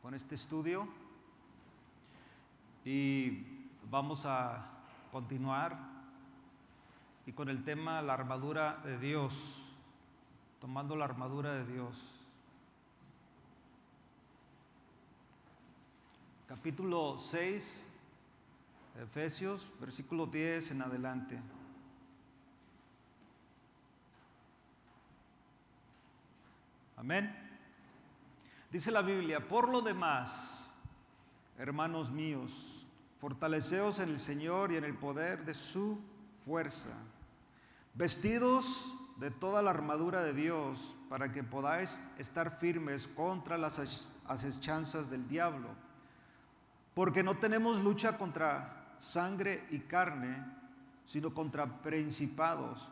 con este estudio y vamos a continuar y con el tema la armadura de Dios, tomando la armadura de Dios. Capítulo 6 de Efesios, versículo 10 en adelante. Amén. Dice la Biblia: por lo demás, hermanos míos, fortaleceos en el Señor y en el poder de su fuerza, vestidos de toda la armadura de Dios, para que podáis estar firmes contra las asechanzas del diablo. Porque no tenemos lucha contra sangre y carne, sino contra principados,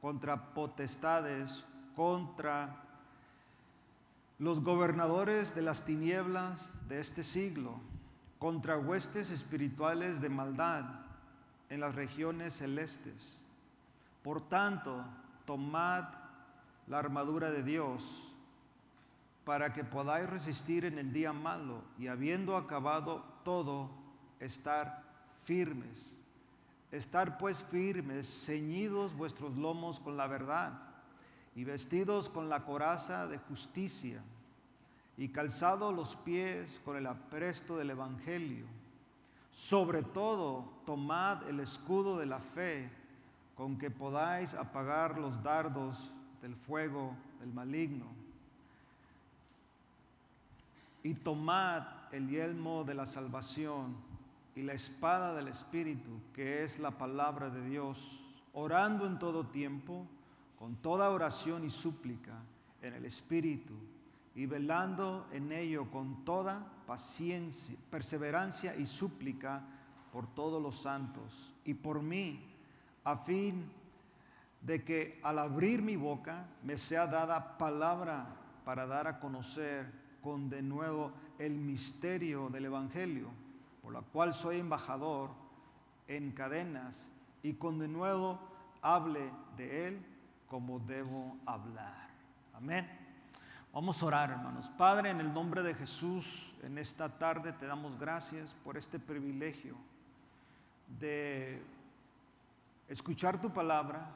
contra potestades, contra los gobernadores de las tinieblas de este siglo, contra huestes espirituales de maldad en las regiones celestes. Por tanto, tomad la armadura de Dios, para que podáis resistir en el día malo, y habiendo acabado todo, estar firmes. Estar pues firmes, ceñidos vuestros lomos con la verdad, y vestidos con la coraza de justicia, y calzados los pies con el apresto del Evangelio. Sobre todo, tomad el escudo de la fe, con que podáis apagar los dardos del fuego del maligno. Y tomad el yelmo de la salvación y la espada del Espíritu, que es la palabra de Dios, orando en todo tiempo, con toda oración y súplica en el Espíritu, y velando en ello con toda paciencia, perseverancia y súplica por todos los santos, y por mí, a fin de que al abrir mi boca me sea dada palabra para dar a conocer con denuedo el misterio del Evangelio, por la cual soy embajador en cadenas, y con denuedo hable de él como debo hablar. Amén. Vamos a orar, hermanos. Padre, en el nombre de Jesús, en esta tarde te damos gracias por este privilegio de escuchar tu palabra,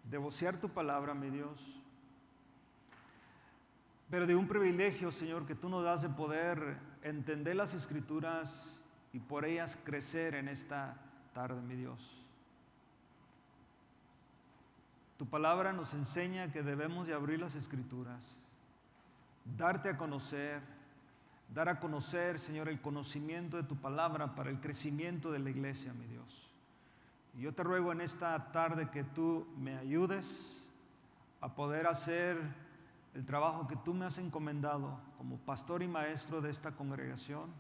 de vocear tu palabra, mi Dios, pero de un privilegio, Señor, que tú nos das de poder entender las Escrituras y por ellas crecer en esta tarde, mi Dios. Tu palabra nos enseña que debemos de abrir las Escrituras, darte a conocer, dar a conocer, Señor, el conocimiento de tu palabra para el crecimiento de la iglesia, mi Dios. Y yo te ruego en esta tarde que tú me ayudes a poder hacer el trabajo que tú me has encomendado como pastor y maestro de esta congregación.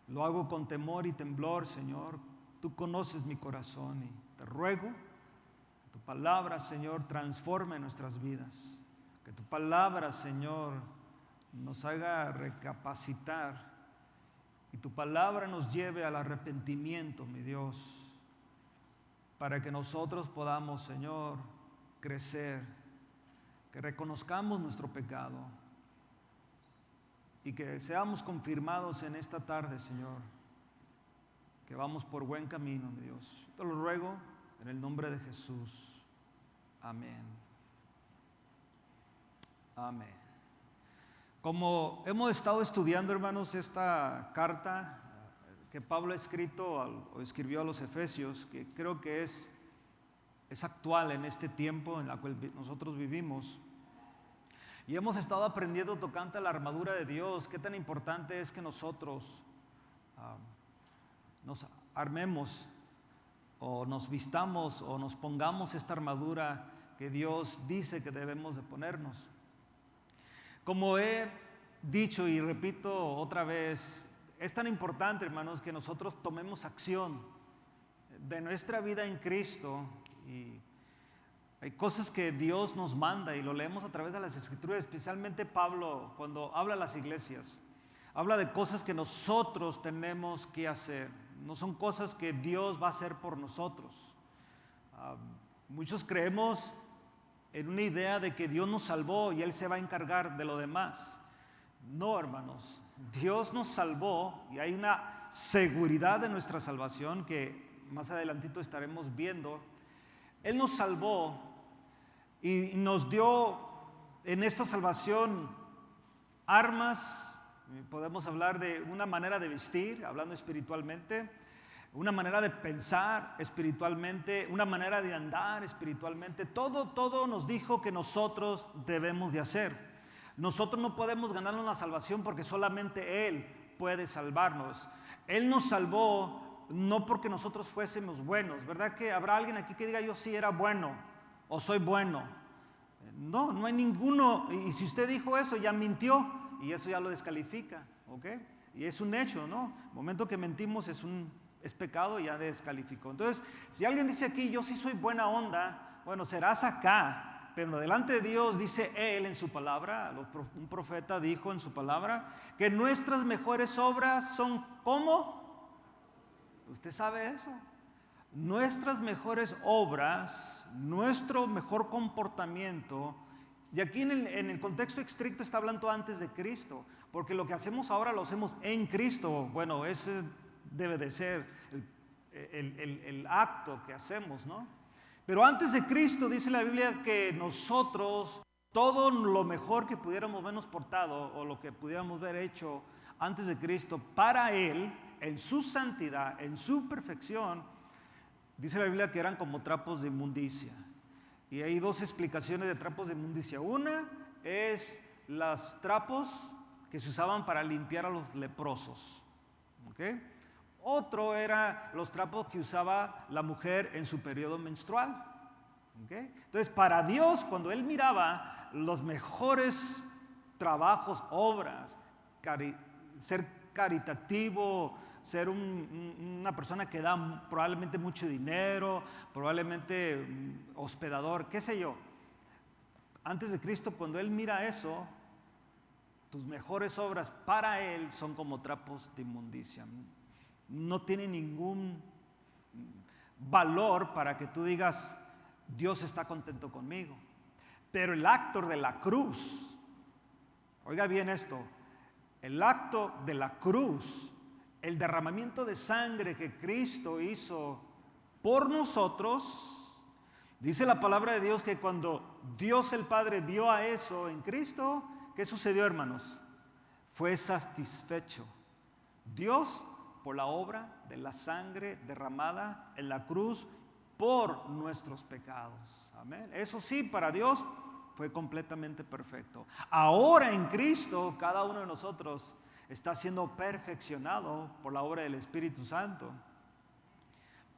Lo hago con temor y temblor, Señor. Tú conoces mi corazón y te ruego que tu palabra, Señor, transforme nuestras vidas. Que tu palabra, Señor, nos haga recapacitar y tu palabra nos lleve al arrepentimiento, mi Dios, para que nosotros podamos, Señor, crecer, que reconozcamos nuestro pecado y que seamos confirmados en esta tarde, Señor, que vamos por buen camino, mi Dios. Te lo ruego en el nombre de Jesús. Amén. Amén. Como hemos estado estudiando, hermanos, esta carta que Pablo escribió a los Efesios, que creo que es actual en este tiempo en el cual nosotros vivimos, y hemos estado aprendiendo tocante la armadura de Dios, qué tan importante es que nosotros nos armemos o nos vistamos o nos pongamos esta armadura que Dios dice que debemos de ponernos. Como he dicho y repito otra vez, es tan importante, hermanos, que nosotros tomemos acción de nuestra vida en Cristo. Y hay cosas que Dios nos manda y lo leemos a través de las Escrituras, especialmente Pablo cuando habla a las iglesias. Habla de cosas que nosotros tenemos que hacer, no son cosas que Dios va a hacer por nosotros. Muchos creemos en una idea de que Dios nos salvó y Él se va a encargar de lo demás. No, hermanos. Dios nos salvó y hay una seguridad de nuestra salvación que más adelantito estaremos viendo. Él nos salvó y nos dio en esta salvación armas. Podemos hablar de una manera de vestir, hablando espiritualmente, una manera de pensar espiritualmente, una manera de andar espiritualmente. Todo nos dijo que nosotros debemos de hacer. Nosotros no podemos ganarnos la salvación porque solamente Él puede salvarnos. Él nos salvó no porque nosotros fuésemos buenos. ¿Verdad que habrá alguien aquí que diga yo sí era bueno o soy bueno? No, no hay ninguno. Y si usted dijo eso, ya mintió y eso ya lo descalifica, ¿ok? Y es un hecho, ¿no? El momento que mentimos es pecado y ya descalificó. Entonces, si alguien dice aquí yo sí soy buena onda, bueno, serás acá. Pero delante de Dios dice Él en su palabra, un profeta dijo en su palabra, que nuestras mejores obras son ¿cómo? ¿Usted sabe eso? Nuestras mejores obras, nuestro mejor comportamiento, y aquí en el contexto estricto está hablando antes de Cristo, porque lo que hacemos ahora lo hacemos en Cristo. Bueno, ese debe de ser el acto que hacemos, ¿no? Pero antes de Cristo dice la Biblia que nosotros, todo lo mejor que pudiéramos vernos portado o lo que pudiéramos haber hecho antes de Cristo, para Él, en su santidad, en su perfección, dice la Biblia que eran como trapos de inmundicia. Y hay dos explicaciones de trapos de inmundicia. Una es los trapos que se usaban para limpiar a los leprosos, ¿ok? Otro era los trapos que usaba la mujer en su periodo menstrual. ¿Okay? Entonces, para Dios, cuando Él miraba los mejores trabajos, obras, ser caritativo, ser una persona que da probablemente mucho dinero, probablemente hospedador, qué sé yo. Antes de Cristo, cuando Él mira eso, tus mejores obras para Él son como trapos de inmundicia. No tiene ningún valor para que tú digas, Dios está contento conmigo. Pero el acto de la cruz, oiga bien esto, el acto de la cruz, el derramamiento de sangre que Cristo hizo por nosotros, dice la palabra de Dios que cuando Dios el Padre vio a eso en Cristo, ¿qué sucedió, hermanos? Fue satisfecho. Dios, por la obra de la sangre derramada en la cruz por nuestros pecados. Amén. Eso sí, para Dios fue completamente perfecto. Ahora en Cristo, cada uno de nosotros está siendo perfeccionado por la obra del Espíritu Santo.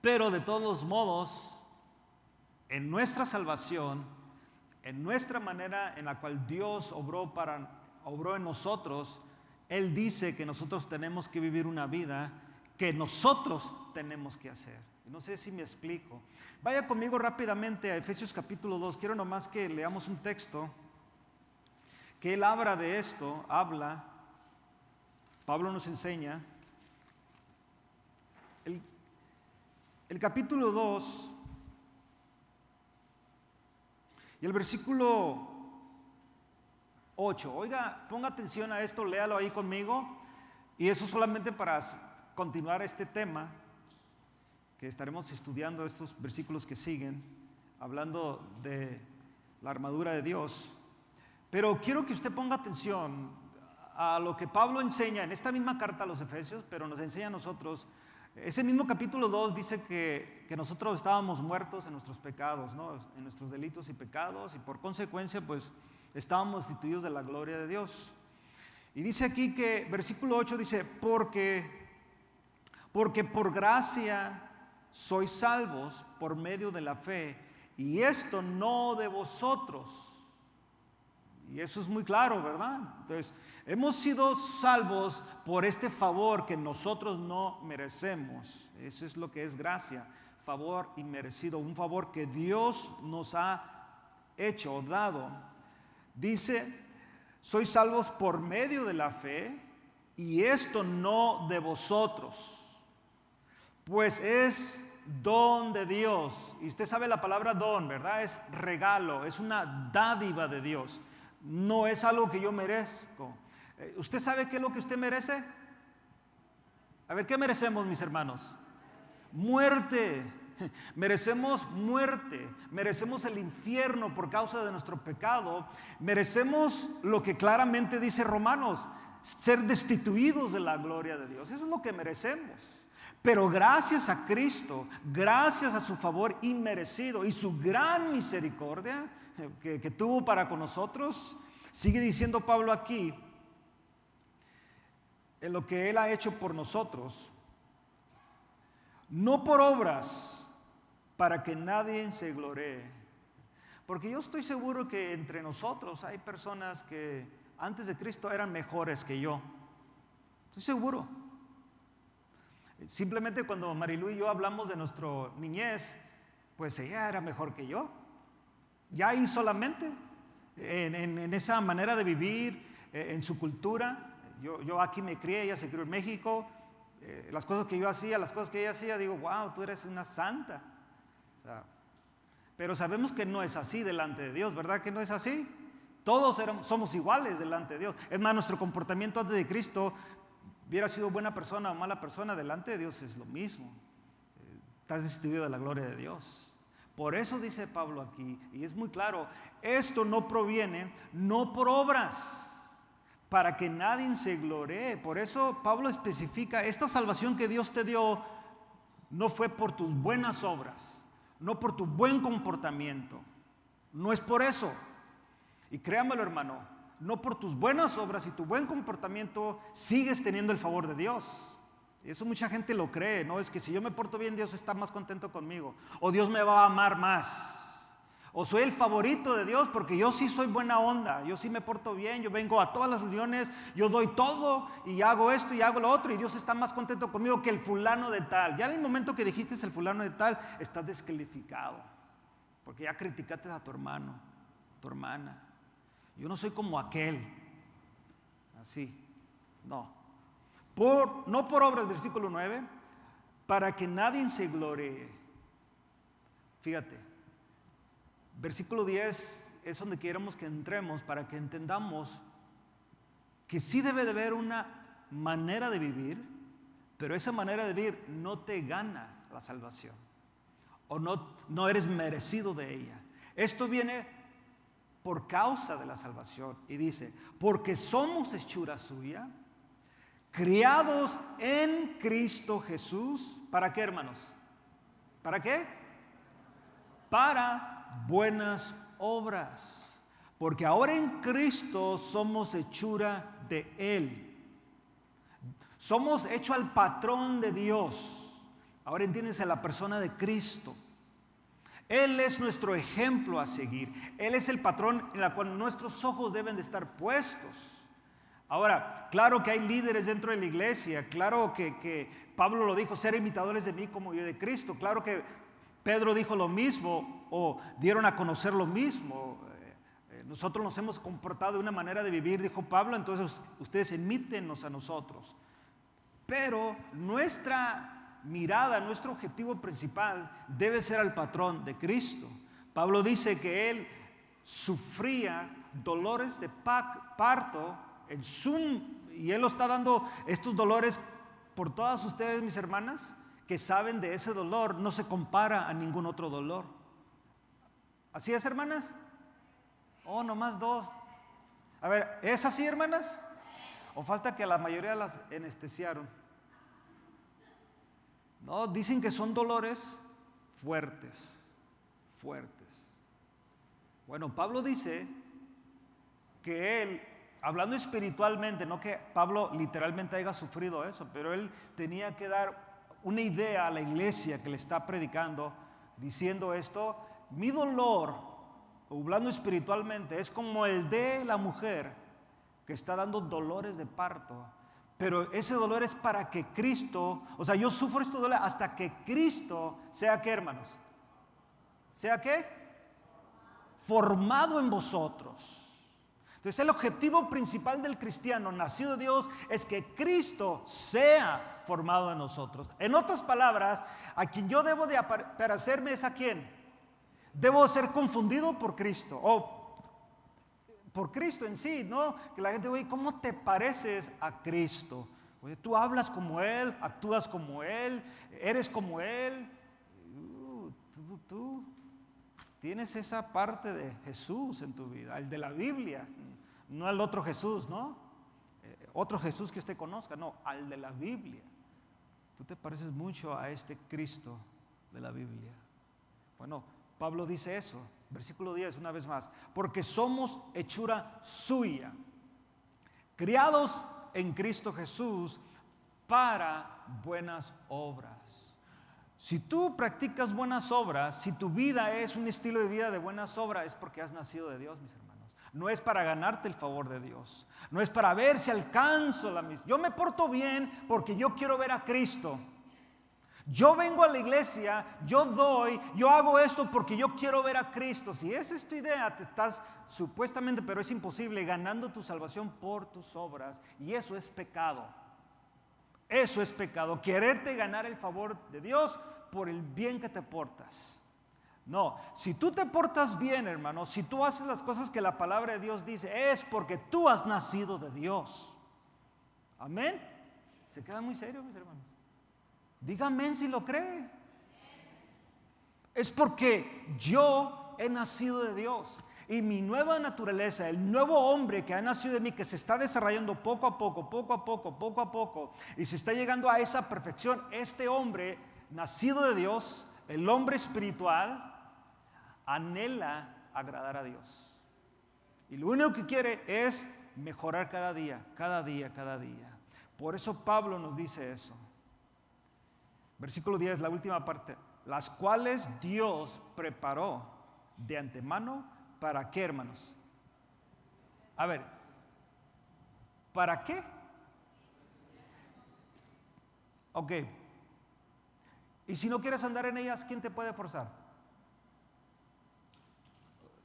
Pero de todos modos, en nuestra salvación, en nuestra manera en la cual Dios obró en nosotros, Él dice que nosotros tenemos que vivir una vida que nosotros tenemos que hacer. No sé si me explico. Vaya conmigo rápidamente a Efesios capítulo 2. Quiero nomás que leamos un texto que él habla de esto, Pablo nos enseña. El capítulo 2 y el versículo 8. Oiga, ponga atención a esto, léalo ahí conmigo. Y eso solamente para continuar este tema que estaremos estudiando, estos versículos que siguen, hablando de la armadura de Dios. Pero quiero que usted ponga atención a lo que Pablo enseña en esta misma carta a los Efesios, pero nos enseña a nosotros. Ese mismo capítulo 2 dice que nosotros estábamos muertos en nuestros pecados, ¿no? En nuestros delitos y pecados, y por consecuencia, pues, estábamos destituidos de la gloria de Dios. Y dice aquí que, versículo 8 dice, porque por gracia sois salvos por medio de la fe, y esto no de vosotros. Y eso es muy claro, ¿verdad? Entonces, hemos sido salvos por este favor que nosotros no merecemos. Eso es lo que es gracia, favor inmerecido, un favor que Dios nos ha hecho, dado. Dice, sois salvos por medio de la fe, y esto no de vosotros, pues es don de Dios. Y usted sabe la palabra don, ¿verdad? Es regalo, es una dádiva de Dios. No es algo que yo merezco. ¿Usted sabe qué es lo que usted merece? A ver, ¿qué merecemos, mis hermanos? Muerte. Merecemos muerte, merecemos el infierno por causa de nuestro pecado, merecemos lo que claramente dice Romanos, ser destituidos de la gloria de Dios. Eso es lo que merecemos. Pero gracias a Cristo, gracias a su favor inmerecido y su gran misericordia que tuvo para con nosotros, sigue diciendo Pablo aquí, en lo que Él ha hecho por nosotros, no por obras, para que nadie se gloree. Porque yo estoy seguro que entre nosotros hay personas que antes de Cristo eran mejores que yo. Estoy seguro. Simplemente cuando Marilu y yo hablamos de nuestra niñez, pues ella era mejor que yo. Ya ahí solamente, en esa manera de vivir, en su cultura. Yo aquí me crié, ella se crió en México. Las cosas que yo hacía, las cosas que ella hacía, digo, wow, tú eres una santa. O sea, pero sabemos que no es así delante de Dios, ¿verdad que no es así? Todos somos iguales delante de Dios. Es más, nuestro comportamiento antes de Cristo, hubiera sido buena persona o mala persona, delante de Dios es lo mismo. Estás destituido de la gloria de Dios. Por eso dice Pablo aquí, y es muy claro, esto no proviene, no por obras, para que nadie se gloree. Por eso Pablo especifica, esta salvación que Dios te dio no fue por tus buenas obras, no por tu buen comportamiento, no es por eso. Y créamelo, hermano, no por tus buenas obras y tu buen comportamiento sigues teniendo el favor de Dios. Eso mucha gente lo cree, ¿no? Es que si yo me porto bien, Dios está más contento conmigo, o Dios me va a amar más, o soy el favorito de Dios porque yo sí soy buena onda, yo sí me porto bien, yo vengo a todas las reuniones, yo doy todo y hago esto y hago lo otro y Dios está más contento conmigo que el fulano de tal. Ya en el momento que dijiste el fulano de tal, estás descalificado porque ya criticaste a tu hermano, tu hermana. Yo no soy como aquel, así, no. No por obras, versículo 9, para que nadie se gloree. Fíjate. Versículo 10 es donde queremos que entremos para que entendamos que sí debe de haber una manera de vivir, pero esa manera de vivir no te gana la salvación o no eres merecido de ella. Esto viene por causa de la salvación y dice, porque somos hechura suya, criados en Cristo Jesús. ¿Para qué, hermanos? ¿Para qué? Para buenas obras, porque ahora en Cristo somos hechura de Él, somos hecho al patrón de Dios. Ahora entiéndese la persona de Cristo. Él es nuestro ejemplo a seguir, Él es el patrón en el cual nuestros ojos deben de estar puestos. Ahora, claro que hay líderes dentro de la iglesia, claro que Pablo lo dijo, ser imitadores de mí como yo de Cristo, claro que Pedro dijo lo mismo o dieron a conocer lo mismo. Nosotros nos hemos comportado de una manera de vivir, dijo Pablo, entonces ustedes imítennos a nosotros. Pero nuestra mirada, nuestro objetivo principal debe ser al patrón de Cristo. Pablo dice que él sufría dolores de parto y él lo está dando estos dolores por todas ustedes, mis hermanas, que saben de ese dolor, no se compara a ningún otro dolor. ¿Así es, hermanas? Oh, nomás dos. A ver, ¿es así, hermanas? ¿O falta que a la mayoría las anestesiaron? No, dicen que son dolores fuertes, fuertes. Bueno, Pablo dice que él, hablando espiritualmente, no que Pablo literalmente haya sufrido eso, pero él tenía que dar una idea a la iglesia que le está predicando, diciendo esto: mi dolor, hablando espiritualmente, es como el de la mujer que está dando dolores de parto, pero ese dolor es para que Cristo, o sea, yo sufro este dolor hasta que Cristo sea, ¿qué, hermanos? ¿Sea qué? Formado en vosotros. Entonces el objetivo principal del cristiano nacido de Dios es que Cristo sea formado en nosotros. En otras palabras, a quien yo debo de parecerme es a quién. Debo ser confundido por Cristo o por Cristo en sí, ¿no? Que la gente, oye, ¿cómo te pareces a Cristo? Oye, tú hablas como Él, actúas como Él, eres como Él. Tú tienes esa parte de Jesús en tu vida, el de la Biblia, no al otro Jesús, ¿no? Otro Jesús que usted conozca, no, al de la Biblia. Tú te pareces mucho a este Cristo de la Biblia. Bueno, Pablo dice eso, versículo 10, una vez más, porque somos hechura suya, criados en Cristo Jesús para buenas obras. Si tú practicas buenas obras, si tu vida es un estilo de vida de buenas obras, es porque has nacido de Dios, mis hermanos. No es para ganarte el favor de Dios, no es para ver si alcanzo la misión. Yo me porto bien porque yo quiero ver a Cristo. Yo vengo a la iglesia, yo doy, yo hago esto porque yo quiero ver a Cristo. Si esa es tu idea, te estás supuestamente, pero es imposible, ganando tu salvación por tus obras. Y eso es pecado. Eso es pecado. Quererte ganar el favor de Dios por el bien que te portas. No, si tú te portas bien, hermano, si tú haces las cosas que la palabra de Dios dice, es porque tú has nacido de Dios. Amén. Se queda muy serio, mis hermanos. Diga amén si lo cree. Es porque yo he nacido de Dios. Y mi nueva naturaleza, el nuevo hombre que ha nacido de mí, que se está desarrollando poco a poco, y se está llegando a esa perfección, este hombre nacido de Dios, el hombre espiritual, anhela agradar a Dios. Y lo único que quiere es mejorar cada día. Por eso Pablo nos dice eso. Versículo 10, la última parte. Las cuales Dios preparó de antemano. ¿Para qué, hermanos? A ver, ¿para qué? Ok. Y si no quieres andar en ellas, ¿quién te puede forzar?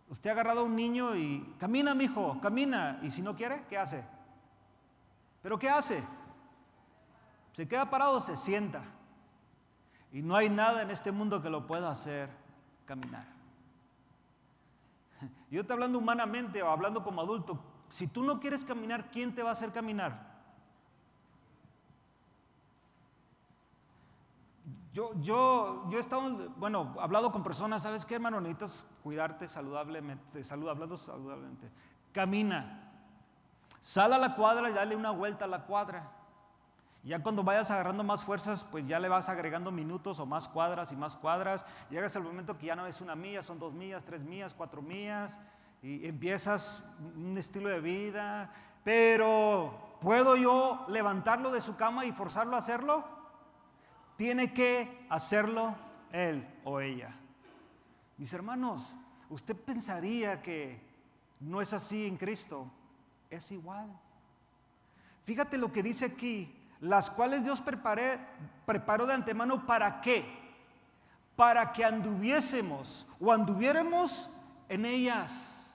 Usted ha agarrado a un niño y camina, mijo, camina. Y si no quiere, ¿qué hace? ¿Pero qué hace? Se queda parado, se sienta. Y no hay nada en este mundo que lo pueda hacer caminar. Yo te hablando humanamente o hablando como adulto, si tú no quieres caminar, ¿quién te va a hacer caminar? Yo he estado, hablado con personas, ¿sabes qué, hermano? Necesitas cuidarte saludablemente, hablando saludablemente. Camina, sal a la cuadra y dale una vuelta a la cuadra. Ya cuando vayas agarrando más fuerzas, pues ya le vas agregando minutos o más cuadras y más cuadras. Llegas al momento que ya no es 1 milla, son 2 millas, 3 millas, 4 millas. Y empiezas un estilo de vida. Pero, ¿puedo yo levantarlo de su cama y forzarlo a hacerlo? Tiene que hacerlo él o ella. Mis hermanos, usted pensaría que no es así en Cristo. Es igual. Fíjate lo que dice aquí. Las cuales Dios preparó de antemano, ¿para qué? Para que anduviéramos en ellas.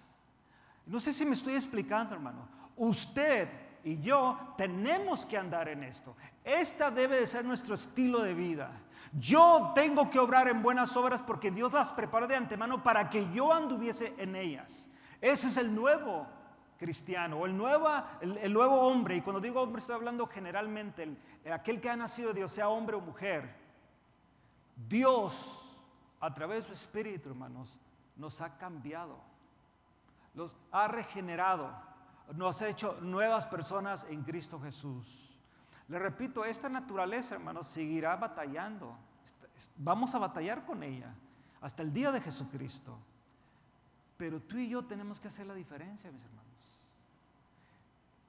No sé si me estoy explicando, hermano. Usted y yo tenemos que andar en esto. Esta debe de ser nuestro estilo de vida. Yo tengo que obrar en buenas obras porque Dios las preparó de antemano para que yo anduviese en ellas. Ese es el nuevo cristiano o el nuevo hombre. Y cuando digo hombre estoy hablando generalmente aquel que ha nacido de Dios, sea hombre o mujer. Dios a través de su espíritu, hermanos, nos ha cambiado, nos ha regenerado, nos ha hecho nuevas personas en Cristo Jesús. Le repito, esta naturaleza, hermanos, seguirá batallando. Vamos a batallar con ella hasta el día de Jesucristo. Pero tú y yo tenemos que hacer la diferencia, mis hermanos.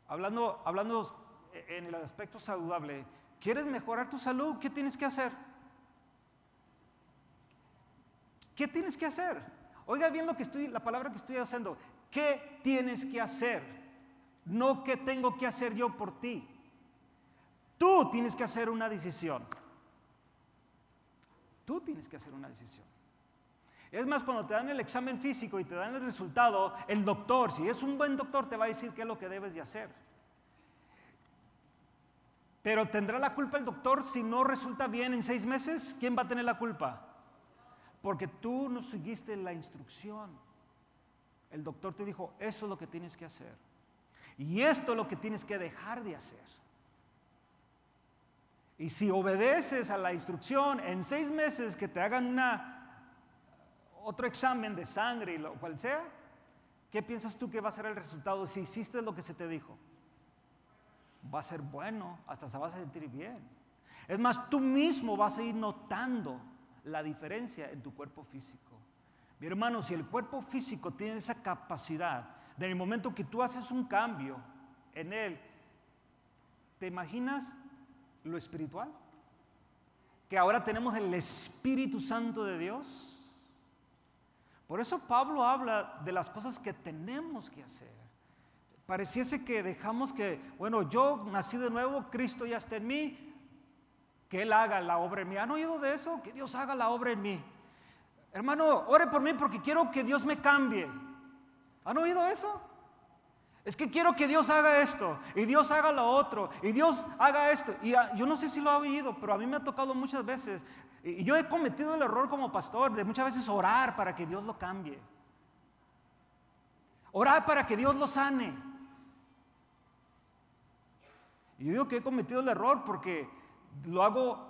Hablando en el aspecto saludable, ¿quieres mejorar tu salud? ¿Qué tienes que hacer? ¿Qué tienes que hacer? Oiga bien la palabra que estoy haciendo. ¿Qué tienes que hacer? No qué tengo que hacer yo por ti. Tú tienes que hacer una decisión. Tú tienes que hacer una decisión. Es más, cuando te dan el examen físico y te dan el resultado, el doctor, si es un buen doctor, te va a decir qué es lo que debes de hacer. Pero ¿tendrá la culpa el doctor si no resulta bien en 6 meses? ¿Quién va a tener la culpa? Porque tú no seguiste la instrucción. el doctor te dijo, eso es lo que tienes que hacer. Y esto es lo que tienes que dejar de hacer. Y si obedeces a la instrucción, en 6 meses que te hagan otro examen de sangre y lo cual sea, ¿qué piensas tú que va a ser el resultado si hiciste lo que se te dijo? Va a ser bueno, hasta se vas a sentir bien. Es más, tú mismo vas a ir notando la diferencia en tu cuerpo físico. Mi hermano, si el cuerpo físico tiene esa capacidad, en el momento que tú haces un cambio en él, ¿te imaginas lo espiritual? Que ahora tenemos el Espíritu Santo de Dios. Por eso Pablo habla de las cosas que tenemos que hacer. Pareciese que dejamos que, bueno, yo nací de nuevo, Cristo ya está en mí, que Él haga la obra en mí. ¿Han oído de eso? Que Dios haga la obra en mí. Hermano, ore por mí porque quiero que Dios me cambie. ¿Han oído eso? Es que quiero que Dios haga esto, y Dios haga lo otro, y Dios haga esto. Y yo no sé si lo ha oído, pero a mí me ha tocado muchas veces. Y yo he cometido el error como pastor de muchas veces orar para que Dios lo cambie. Orar para que Dios lo sane. Y yo digo que he cometido el error porque lo hago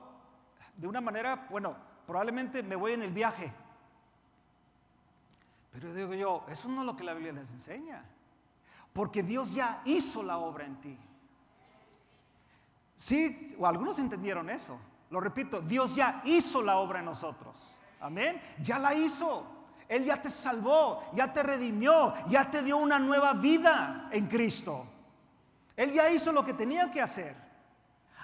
de una manera, bueno, probablemente me voy en el viaje. Pero digo yo, eso no es lo que la Biblia les enseña. Porque Dios ya hizo la obra en ti. Sí, o algunos entendieron eso. Lo repito, Dios ya hizo la obra en nosotros. Amén. Ya la hizo. Él ya te salvó, ya te redimió, ya te dio una nueva vida en Cristo. Él ya hizo lo que tenía que hacer.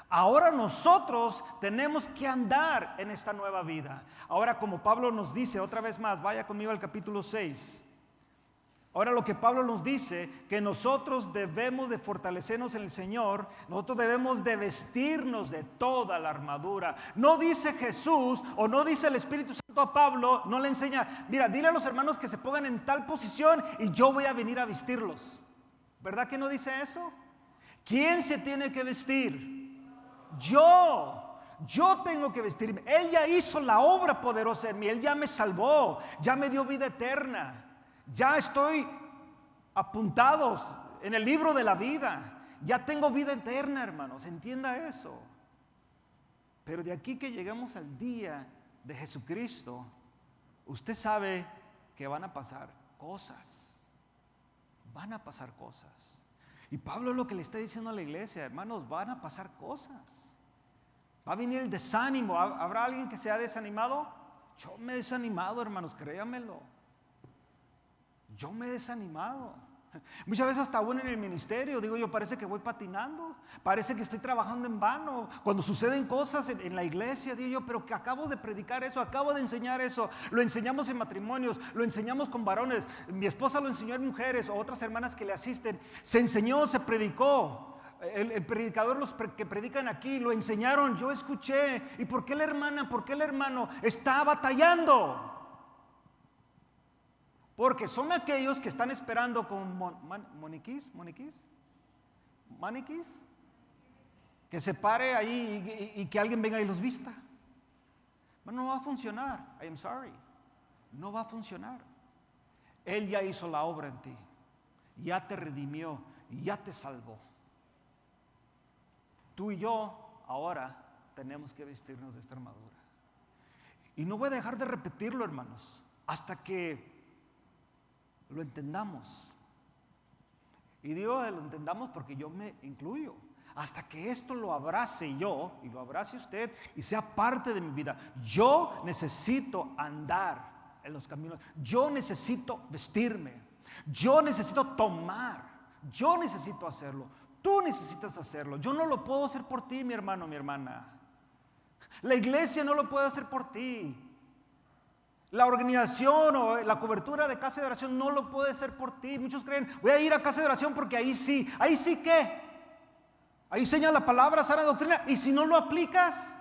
Ahora nosotros tenemos que andar en esta nueva vida. Ahora, como Pablo nos dice otra vez más, vaya conmigo al capítulo 6. Ahora lo que Pablo nos dice, que nosotros debemos de fortalecernos en el Señor, nosotros debemos de vestirnos de toda la armadura. No dice Jesús o no dice el Espíritu Santo a Pablo, no le enseña, mira, dile a los hermanos que se pongan en tal posición y yo voy a venir a vestirlos. ¿Verdad que no dice eso? ¿Quién se tiene que vestir? Yo tengo que vestirme. Él ya hizo la obra poderosa en mí, Él ya me salvó, ya me dio vida eterna. Ya estoy apuntados en el libro de la vida. Ya tengo vida eterna, hermanos. Entienda eso. Pero de aquí que llegamos al día de Jesucristo, usted sabe que van a pasar cosas. Van a pasar cosas. Y Pablo es lo que le está diciendo a la iglesia, hermanos, van a pasar cosas. Va a venir el desánimo. ¿Habrá alguien que se ha desanimado? Yo me he desanimado, hermanos, créanmelo. Yo me he desanimado. Muchas veces hasta aún en el ministerio, digo yo, parece que voy patinando, parece que estoy trabajando en vano. Cuando suceden cosas en la iglesia, digo yo, pero que acabo de predicar eso, acabo de enseñar eso, lo enseñamos en matrimonios, lo enseñamos con varones, mi esposa lo enseñó en mujeres o otras hermanas que le asisten, se enseñó, se predicó. El predicador, los que predican aquí, lo enseñaron, yo escuché. ¿Y por qué la hermana, por qué el hermano está batallando? Porque son aquellos que están esperando con maniquís, que se pare ahí y que alguien venga y los vista. Bueno, no va a funcionar. I am sorry. No va a funcionar. Él ya hizo la obra en ti. Ya te redimió. Ya te salvó. Tú y yo ahora tenemos que vestirnos de esta armadura. Y no voy a dejar de repetirlo, hermanos, hasta que lo entendamos. Y digo lo entendamos porque yo me incluyo. Hasta que esto lo abrace yo y lo abrace usted y sea parte de mi vida. Yo necesito andar en los caminos. Yo necesito vestirme. Yo necesito tomar. Yo necesito hacerlo. Tú necesitas hacerlo. Yo no lo puedo hacer por ti, mi hermano, mi hermana. La iglesia no lo puede hacer por ti. La organización o la cobertura de casa de oración no lo puede hacer por ti. Muchos creen, voy a ir a casa de oración porque ahí sí. ¿Ahí sí qué? Ahí enseña la palabra, sana doctrina. ¿Y si no lo aplicas?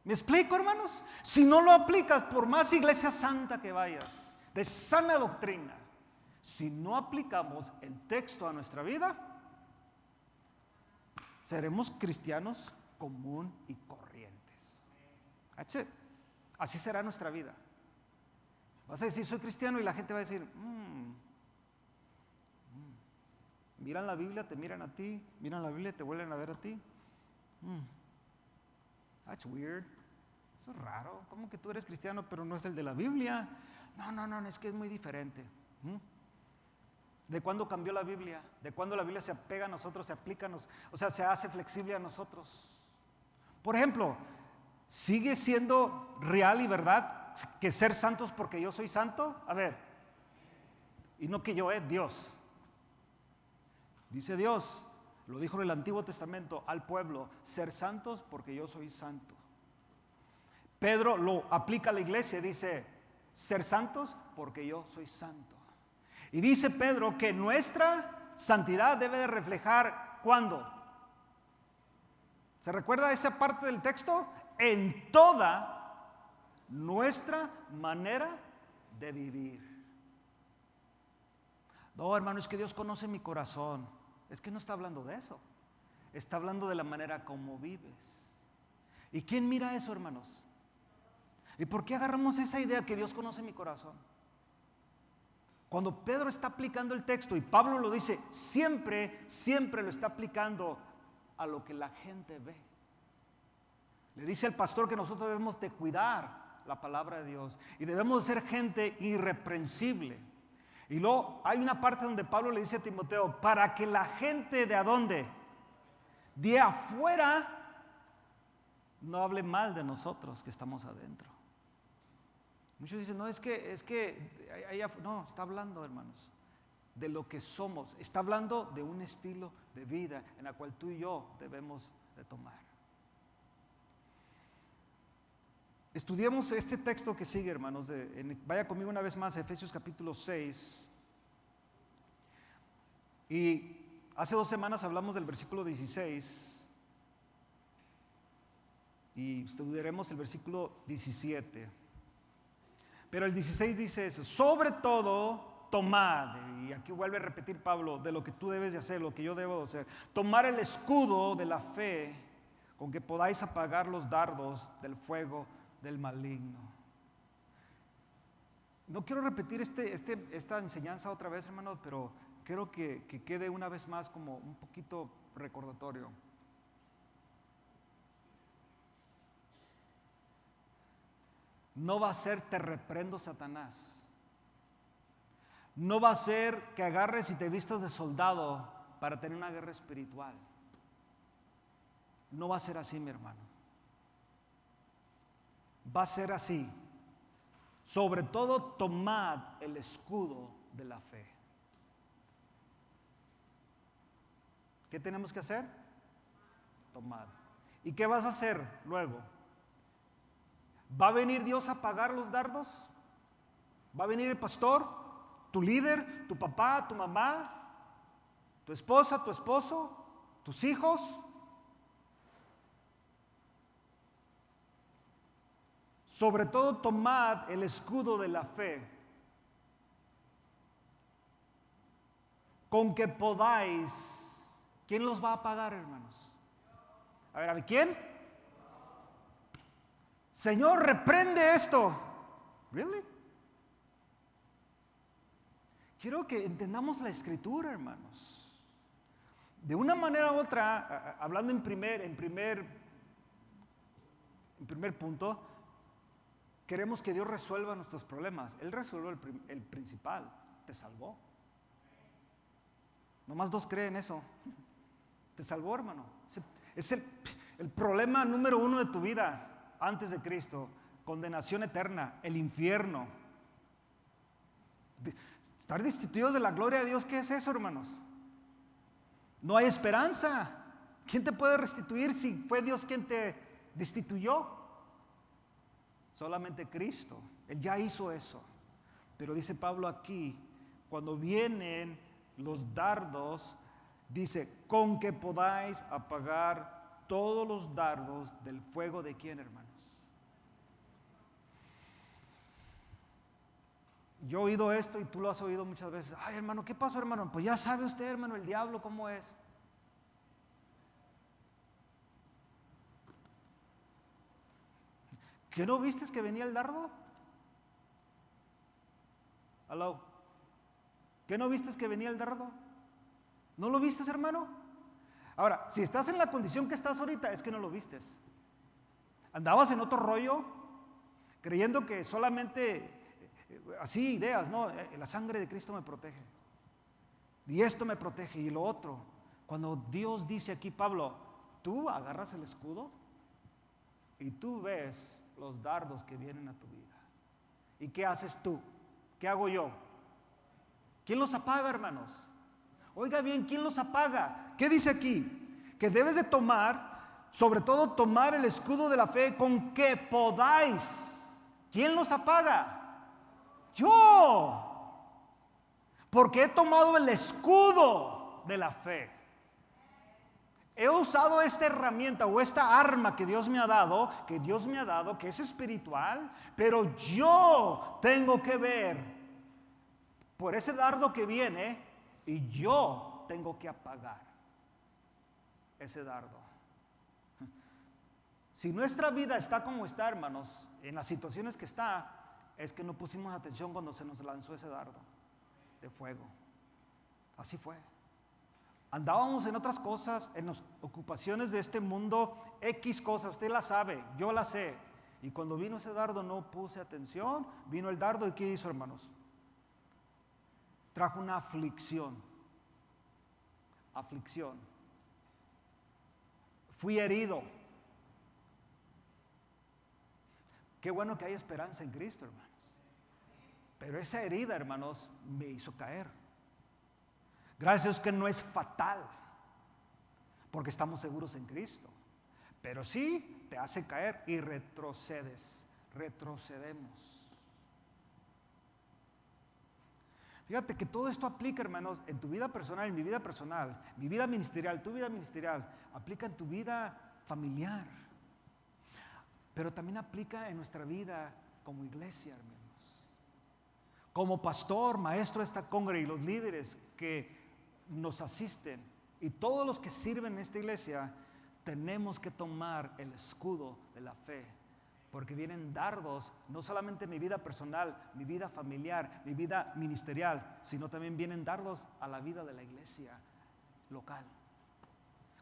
¿Me explico, hermanos? Si no lo aplicas, por más iglesia santa que vayas, de sana doctrina, si no aplicamos el texto a nuestra vida, seremos cristianos común y corrientes. That's it. Así será nuestra vida. Vas a decir, soy cristiano, y la gente va a decir, miran la Biblia, te miran a ti, miran la Biblia, te vuelven a ver a ti. That's weird. Eso es raro. ¿Cómo que tú eres cristiano pero no es el de la Biblia? No, es que es muy diferente. ¿De cuándo cambió la Biblia? ¿De cuándo la Biblia se apega a nosotros, se aplica a nosotros? O sea, se hace flexible a nosotros. Por ejemplo, ¿sigue siendo real y verdad que ser santos porque yo soy santo? A ver, y no que yo, Dios. Dice Dios, lo dijo en el Antiguo Testamento al pueblo, ser santos porque yo soy santo. Pedro lo aplica a la iglesia, dice, ser santos porque yo soy santo. Y dice Pedro que nuestra santidad debe de reflejar, ¿cuándo? ¿Se recuerda esa parte del texto? En toda nuestra manera de vivir. No, hermano, es que Dios conoce mi corazón. Es que no está hablando de eso. Está hablando de la manera como vives. ¿Y quién mira eso, hermanos? ¿Y por qué agarramos esa idea que Dios conoce mi corazón? Cuando Pedro está aplicando el texto y Pablo lo dice, siempre lo está aplicando a lo que la gente ve. Le dice el pastor que nosotros debemos de cuidar la palabra de Dios y debemos de ser gente irreprensible. Y luego hay una parte donde Pablo le dice a Timoteo, para que la gente de ¿adónde? De afuera no hable mal de nosotros que estamos adentro. Muchos dicen, no, es que no, está hablando, hermanos, de lo que somos. Está hablando de un estilo de vida en la cual tú y yo debemos de tomar. Estudiemos este texto que sigue, hermanos. Vaya conmigo una vez más a Efesios capítulo 6. Y hace 2 semanas hablamos del versículo 16. Y estudiaremos el versículo 17. Pero el 16 dice eso, sobre todo tomad, y aquí vuelve a repetir Pablo, de lo que tú debes de hacer, lo que yo debo de hacer, tomar el escudo de la fe con que podáis apagar los dardos del fuego del maligno. No quiero repetir esta enseñanza otra vez, hermano, pero quiero que quede una vez más como un poquito recordatorio. No va a ser te reprendo, Satanás. No va a ser que agarres y te vistas de soldado para tener una guerra espiritual. No va a ser así, mi hermano. Va a ser así. Sobre todo, tomad el escudo de la fe. ¿Qué tenemos que hacer? Tomad. ¿Y qué vas a hacer luego? ¿Va a venir Dios a apagar los dardos? ¿Va a venir el pastor, tu líder, tu papá, tu mamá, tu esposa, tu esposo, tus hijos? Sobre todo, tomad el escudo de la fe, con que podáis. ¿Quién los va a apagar, hermanos? A ver, ¿quién? Señor, reprende esto. ¿Really? Quiero que entendamos la escritura, hermanos. De una manera u otra, hablando en primer punto, queremos que Dios resuelva nuestros problemas. Él resolvió el principal, te salvó. Nomás 2 creen eso. Te salvó, hermano. Es el problema número 1 de tu vida. Antes de Cristo, condenación eterna, el infierno. Estar destituidos de la gloria de Dios, ¿qué es eso, hermanos? No hay esperanza. ¿Quién te puede restituir si fue Dios quien te destituyó? Solamente Cristo. Él ya hizo eso. Pero dice Pablo aquí, cuando vienen los dardos, dice, con que podáis apagar todos los dardos del fuego de ¿quién, hermanos? Yo he oído esto y tú lo has oído muchas veces. Ay, hermano, ¿qué pasó, hermano? Pues ya sabe usted, hermano, el diablo cómo es. ¿Qué no viste que venía el dardo? Aló. ¿Qué no vistes que venía el dardo? ¿No lo vistes, hermano? Ahora, si estás en la condición que estás ahorita, es que no lo vistes. Andabas en otro rollo, creyendo que solamente, así ideas, no, la sangre de Cristo me protege. Y esto me protege y lo otro. Cuando Dios dice aquí, Pablo, tú agarras el escudo y tú ves los dardos que vienen a tu vida. ¿Y qué haces tú? ¿Qué hago yo? ¿Quién los apaga, hermanos? Oiga bien, ¿quién los apaga? ¿Qué dice aquí? Que debes de tomar, sobre todo tomar el escudo de la fe con que podáis. ¿Quién los apaga? Yo. Porque he tomado el escudo de la fe. He usado esta herramienta o esta arma que Dios me ha dado, que es espiritual, pero yo tengo que ver por ese dardo que viene y yo tengo que apagar ese dardo. Si nuestra vida está como está, hermanos, en las situaciones que está, es que no pusimos atención cuando se nos lanzó ese dardo de fuego. Así fue. Andábamos en otras cosas, en las ocupaciones de este mundo, X cosas, usted la sabe, yo la sé. Y cuando vino ese dardo no puse atención, vino el dardo y ¿qué hizo, hermanos? Trajo una aflicción. Aflicción. Fui herido. Qué bueno que hay esperanza en Cristo, hermanos. Pero esa herida, hermanos, me hizo caer. Gracias que no es fatal, porque estamos seguros en Cristo. Pero sí te hace caer y retrocedes. Retrocedemos. Fíjate que todo esto aplica, hermanos, en tu vida personal, en mi vida personal, mi vida ministerial, tu vida ministerial, aplica en tu vida familiar, pero también aplica en nuestra vida como iglesia, hermanos. Como pastor, maestro de esta congregación y los líderes que nos asisten y todos los que sirven en esta iglesia, tenemos que tomar el escudo de la fe. Porque vienen dardos, no solamente en mi vida personal, mi vida familiar, mi vida ministerial, sino también vienen dardos a la vida de la iglesia local.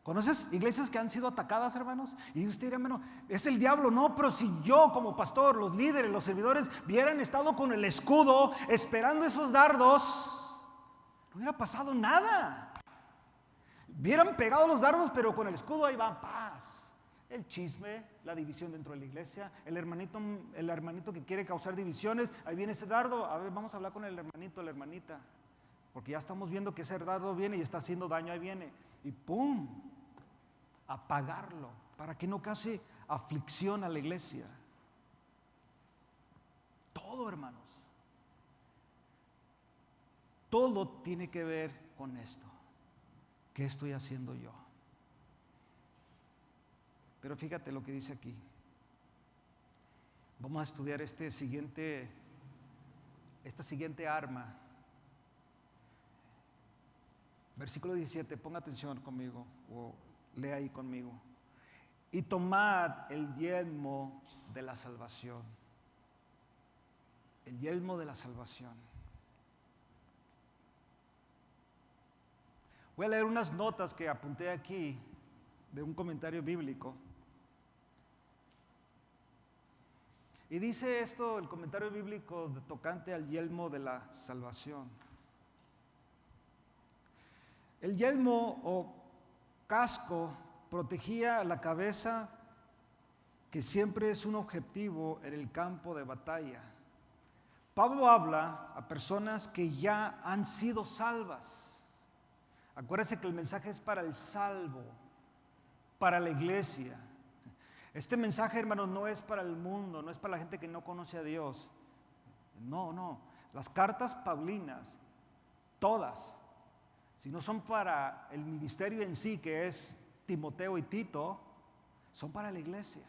¿Conoces iglesias que han sido atacadas, hermanos? Y usted dirá, hermano, es el diablo. No, pero si yo como pastor, los líderes, los servidores, hubieran estado con el escudo, esperando esos dardos, no hubiera pasado nada. Hubieran pegado los dardos, pero con el escudo ahí va paz. El chisme, la división dentro de la iglesia, el hermanito que quiere causar divisiones, ahí viene ese dardo, a ver, vamos a hablar con el hermanito, la hermanita, porque ya estamos viendo que ese dardo viene y está haciendo daño, ahí viene, y ¡pum! Apagarlo, para que no cause aflicción a la iglesia. Todo, hermanos, todo tiene que ver con esto. ¿Qué estoy haciendo yo? Pero fíjate lo que dice aquí. Vamos a estudiar esta siguiente arma. Versículo 17, ponga atención conmigo o lea ahí conmigo. Y tomad el yelmo de la salvación. El yelmo de la salvación. Voy a leer unas notas que apunté aquí de un comentario bíblico. Y dice esto, el comentario bíblico tocante al yelmo de la salvación. El yelmo o casco protegía la cabeza, que siempre es un objetivo en el campo de batalla. Pablo habla a personas que ya han sido salvas. Acuérdense que el mensaje es para el salvo, para la iglesia. Este mensaje, hermanos, no es para el mundo, no es para la gente que no conoce a Dios. No. Las cartas paulinas, todas, si no son para el ministerio en sí, que es Timoteo y Tito, son para la iglesia.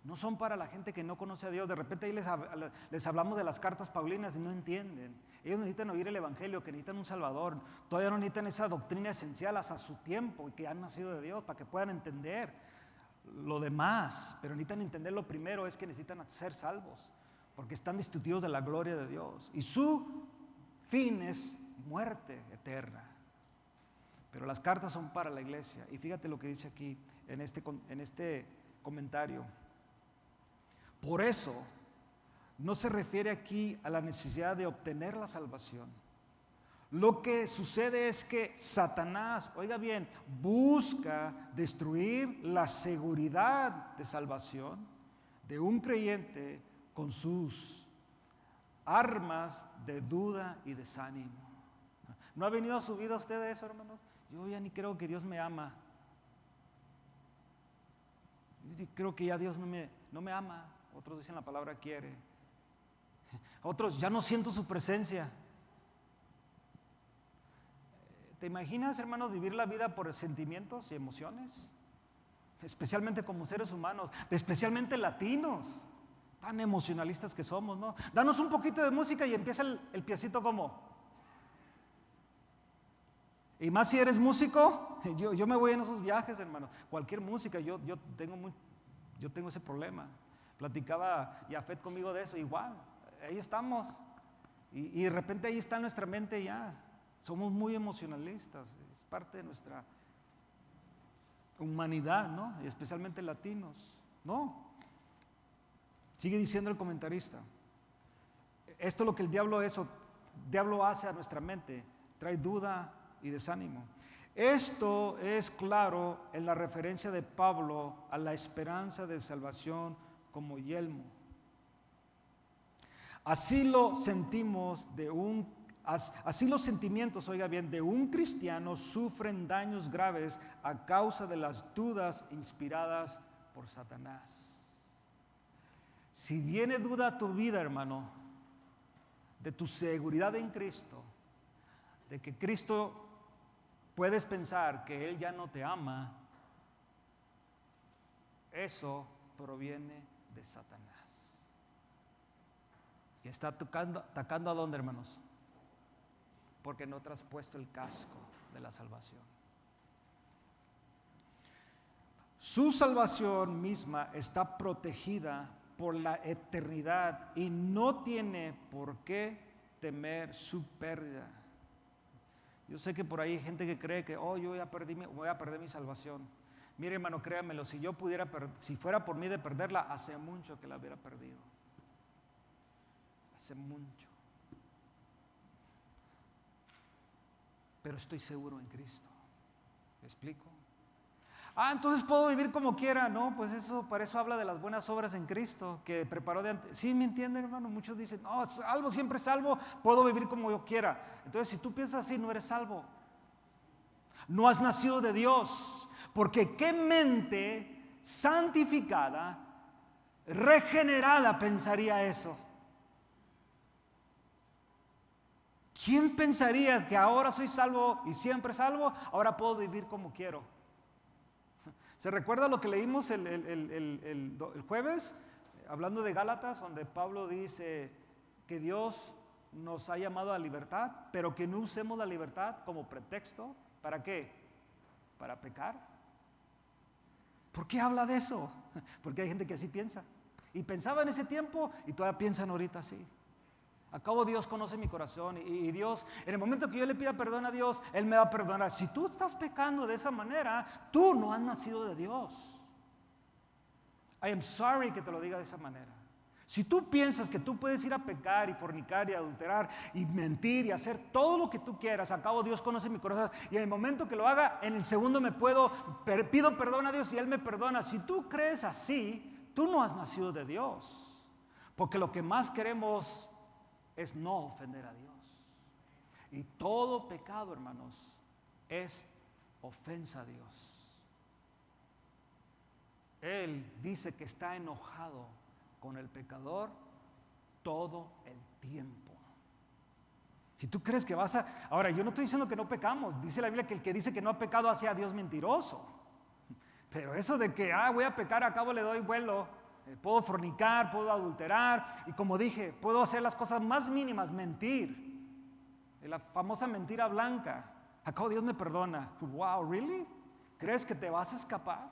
No son para la gente que no conoce a Dios. De repente ahí les hablamos de las cartas paulinas y no entienden. Ellos necesitan oír el evangelio, que necesitan un salvador. Todavía no necesitan esa doctrina esencial hasta su tiempo y que han nacido de Dios para que puedan entender lo demás. Pero necesitan entender lo primero, es que necesitan ser salvos. porque están destituidos de la gloria de Dios. Y su fin es muerte eterna. Pero las cartas son para la iglesia. Y fíjate lo que dice aquí en este comentario. Por eso, no se refiere aquí a la necesidad de obtener la salvación. Lo que sucede es que Satanás, oiga bien, busca destruir la seguridad de salvación de un creyente con sus armas de duda y desánimo. ¿No ha venido a su vida usted eso, hermanos? Yo ya ni creo que Dios me ama. Yo creo que ya Dios no me ama. Otros dicen la palabra quiere. Otros, ya no siento su presencia. ¿Te imaginas, hermanos, vivir la vida por sentimientos y emociones? Especialmente como seres humanos, especialmente latinos, tan emocionalistas que somos, ¿no? Danos un poquito de música y empieza el piecito como. Y más si eres músico, yo me voy en esos viajes, hermano. Cualquier música, yo tengo ese problema. Platicaba Yafet conmigo de eso, igual, ahí estamos. Y de repente ahí está nuestra mente ya. Somos muy emocionalistas, es parte de nuestra humanidad, ¿no? Y especialmente latinos, ¿no? Sigue diciendo el comentarista. Esto es lo que el diablo hace a nuestra mente, trae duda y desánimo. Esto es claro en la referencia de Pablo a la esperanza de salvación como yelmo. Así los sentimientos, oiga bien, de un cristiano sufren daños graves a causa de las dudas inspiradas por Satanás. Si viene duda a tu vida, hermano, de tu seguridad en Cristo, de que Cristo puedes pensar que Él ya no te ama, eso proviene de Satanás. Y está atacando ¿a dónde, hermanos? Porque no te has puesto el casco de la salvación. Su salvación misma está protegida por la eternidad y no tiene por qué temer su pérdida. Yo sé que por ahí hay gente que cree que yo voy a perder mi salvación. Mire, hermano, créamelo, si fuera por mí de perderla, hace mucho que la hubiera perdido. Hace mucho. Pero estoy seguro en Cristo. ¿Me explico? Entonces puedo vivir como quiera. No, pues para eso habla de las buenas obras en Cristo, que preparó de antes. ¿Sí me entienden, hermano? Muchos dicen, no, salvo, siempre salvo, puedo vivir como yo quiera. Entonces, si tú piensas así, no eres salvo. No has nacido de Dios. Porque qué mente santificada, regenerada pensaría eso. ¿Quién pensaría que ahora soy salvo y siempre salvo? Ahora puedo vivir como quiero. ¿Se recuerda lo que leímos el jueves? Hablando de Gálatas, donde Pablo dice que Dios nos ha llamado a libertad, pero que no usemos la libertad como pretexto. ¿Para qué? ¿Para pecar? ¿Por qué habla de eso? Porque hay gente que así piensa. Y pensaba en ese tiempo y todavía piensan ahorita así. Acabo Dios conoce mi corazón y Dios, en el momento que yo le pida perdón a Dios, Él me va a perdonar. Si tú estás pecando de esa manera, tú no has nacido de Dios. I am sorry que te lo diga de esa manera. Si tú piensas que tú puedes ir a pecar y fornicar y adulterar y mentir y hacer todo lo que tú quieras, acabo Dios conoce mi corazón y en el momento que lo haga, en el segundo pido perdón a Dios y Él me perdona. Si tú crees así, tú no has nacido de Dios. Porque lo que más queremos es no ofender a Dios. Y todo pecado, hermanos, es ofensa a Dios. Él dice que está enojado con el pecador todo el tiempo. Si tú crees que Ahora, yo no estoy diciendo que no pecamos. Dice la Biblia que el que dice que no ha pecado hace a Dios mentiroso. Pero eso de que, voy a pecar, a cabo le doy vuelo. Puedo fornicar, puedo adulterar y como dije, puedo hacer las cosas más mínimas, mentir. La famosa mentira blanca. Acabo Dios me perdona. Wow, ¿really? ¿Crees que te vas a escapar?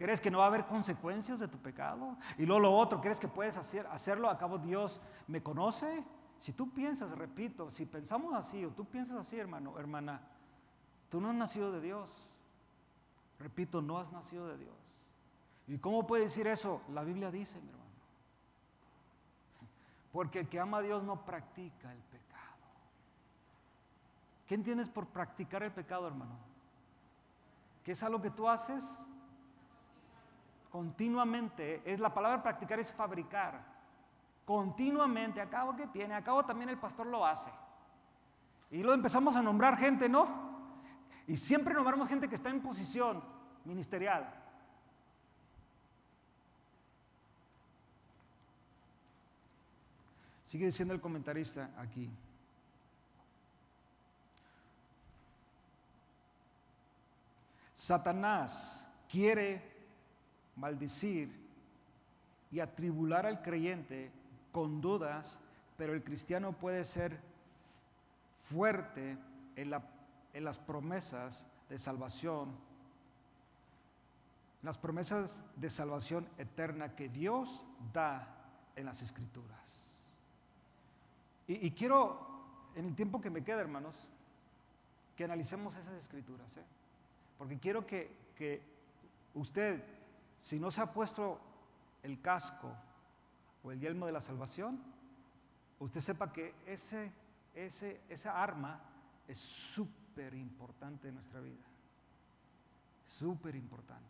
¿Crees que no va a haber consecuencias de tu pecado? Y luego lo otro, ¿crees que puedes hacerlo? ¿A cabo Dios me conoce? Si tú piensas, repito, si pensamos así o tú piensas así, hermano, hermana, tú no has nacido de Dios. Repito, no has nacido de Dios. ¿Y cómo puede decir eso? La Biblia dice, mi hermano. Porque el que ama a Dios no practica el pecado. ¿Qué entiendes por practicar el pecado, hermano? ¿Qué es algo que tú haces? Continuamente. La palabra practicar es fabricar. Continuamente. Acabo que tiene. Acabo también el pastor lo hace. Y luego empezamos a nombrar gente, ¿no? Y siempre nombramos gente que está en posición ministerial. Sigue diciendo el comentarista aquí. Satanás quiere maldecir y atribular al creyente con dudas, pero el cristiano puede ser fuerte en las promesas de salvación, las promesas de salvación eterna que Dios da en las Escrituras. Y quiero, en el tiempo que me queda, hermanos, que analicemos esas Escrituras, porque quiero que usted, si no se ha puesto el casco o el yelmo de la salvación, usted sepa que esa arma es súper importante en nuestra vida. Súper importante.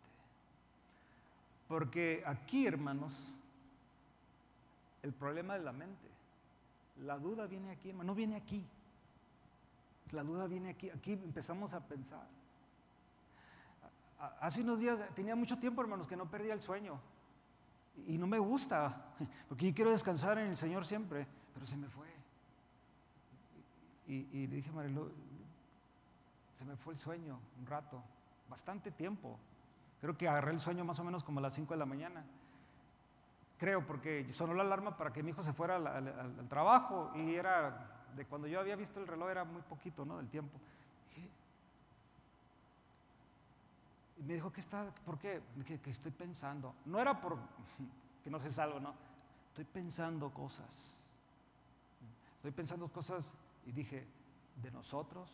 Porque aquí, hermanos, el problema de la mente, la duda viene aquí, hermano, no viene aquí. La duda viene aquí. Aquí empezamos a pensar. Hace unos días, tenía mucho tiempo, hermanos, que no perdía el sueño. Y no me gusta, porque yo quiero descansar en el Señor siempre, pero se me fue. Y le dije a Marilu, se me fue el sueño un rato, bastante tiempo. Creo que agarré el sueño más o menos como a las 5 de la mañana. Creo, porque sonó la alarma para que mi hijo se fuera al trabajo y era, de cuando yo había visto el reloj era muy poquito, ¿no? Del tiempo. Y me dijo, ¿por qué? Que estoy pensando. No era por que no se salgo, no. Estoy pensando cosas. Estoy pensando cosas y dije, de nosotros,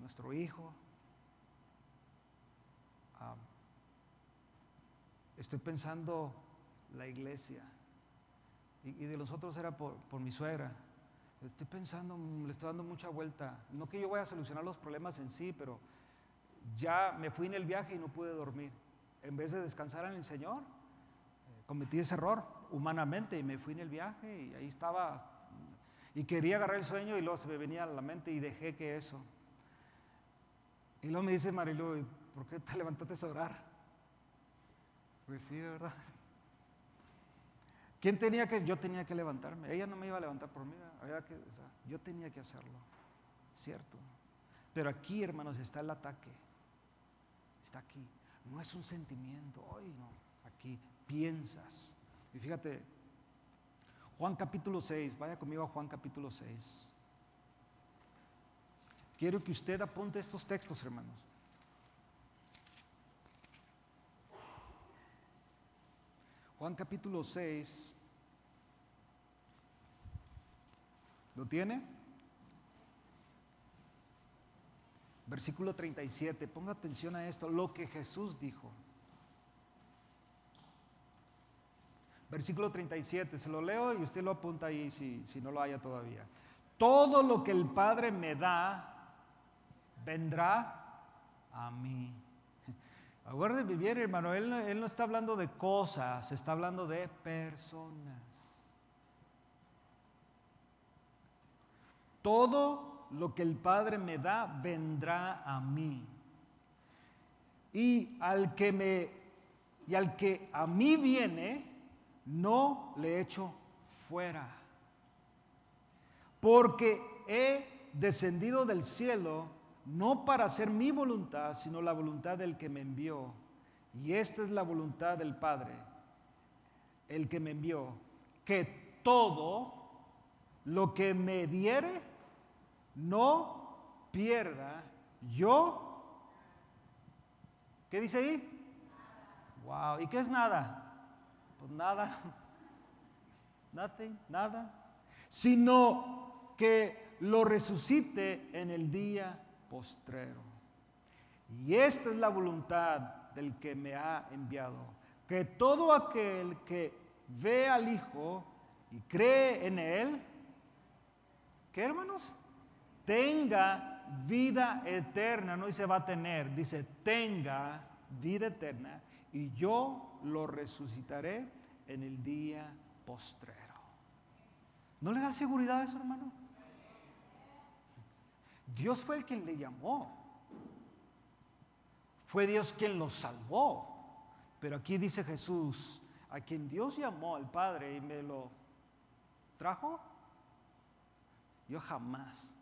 nuestro hijo. Estoy pensando la iglesia. Y de los otros era por mi suegra. Estoy pensando, le estoy dando mucha vuelta. No que yo vaya a solucionar los problemas en sí, pero ya me fui en el viaje y no pude dormir. En vez de descansar en el Señor, cometí ese error humanamente y me fui en el viaje y ahí estaba. Y quería agarrar el sueño y luego se me venía a la mente y dejé que eso. Y luego me dice Marilu, ¿por qué te levantaste a orar? Pues sí, de verdad. Yo tenía que levantarme. Ella no me iba a levantar por mí. Yo tenía que hacerlo. Cierto. Pero aquí, hermanos, está el ataque. Está aquí. No es un sentimiento. Ay, no. Aquí piensas. Y fíjate, Juan capítulo 6. Vaya conmigo a Juan capítulo 6. Quiero que usted apunte estos textos, hermanos. Juan capítulo 6. ¿Lo tiene? Versículo 37. Ponga atención a esto, lo que Jesús dijo. Versículo 37. Se lo leo y usted lo apunta ahí si no lo haya todavía. Todo lo que el Padre me da, vendrá a mí. Acuérdense bien, hermano, él no está hablando de cosas, está hablando de personas. Todo lo que el Padre me da, vendrá a mí. Y al que a mí viene, no le echo fuera. Porque he descendido del cielo no para hacer mi voluntad, sino la voluntad del que me envió. Y esta es la voluntad del Padre, el que me envió, que todo lo que me diere, no pierda yo ¿Qué dice ahí? Wow. ¿Y qué es nada? Pues nada. Nothing, nada. Sino que lo resucite en el día postrero. Y esta es la voluntad del que me ha enviado, que todo aquel que ve al Hijo y cree en Él, ¿qué, hermanos? Tenga vida eterna. No dice va a tener, dice tenga vida eterna, y yo lo resucitaré en el día postrero. ¿No le da seguridad a eso, hermano? Dios fue el quien le llamó. Fue Dios quien lo salvó. Pero aquí dice Jesús, a quien Dios llamó al Padre y me lo trajo, yo jamás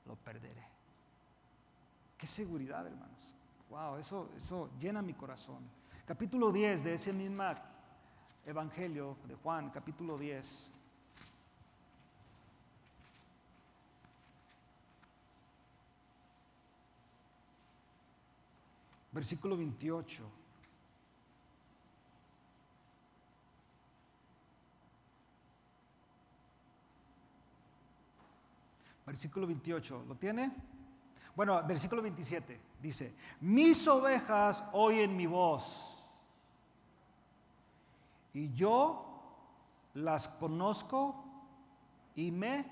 lo perderé. Qué seguridad, hermanos. Wow, eso llena mi corazón. Capítulo 10 de ese mismo Evangelio de Juan, capítulo 10. Versículo 28. Versículo 28, ¿lo tiene? Bueno, versículo 27 dice: mis ovejas oyen mi voz, y yo las conozco y me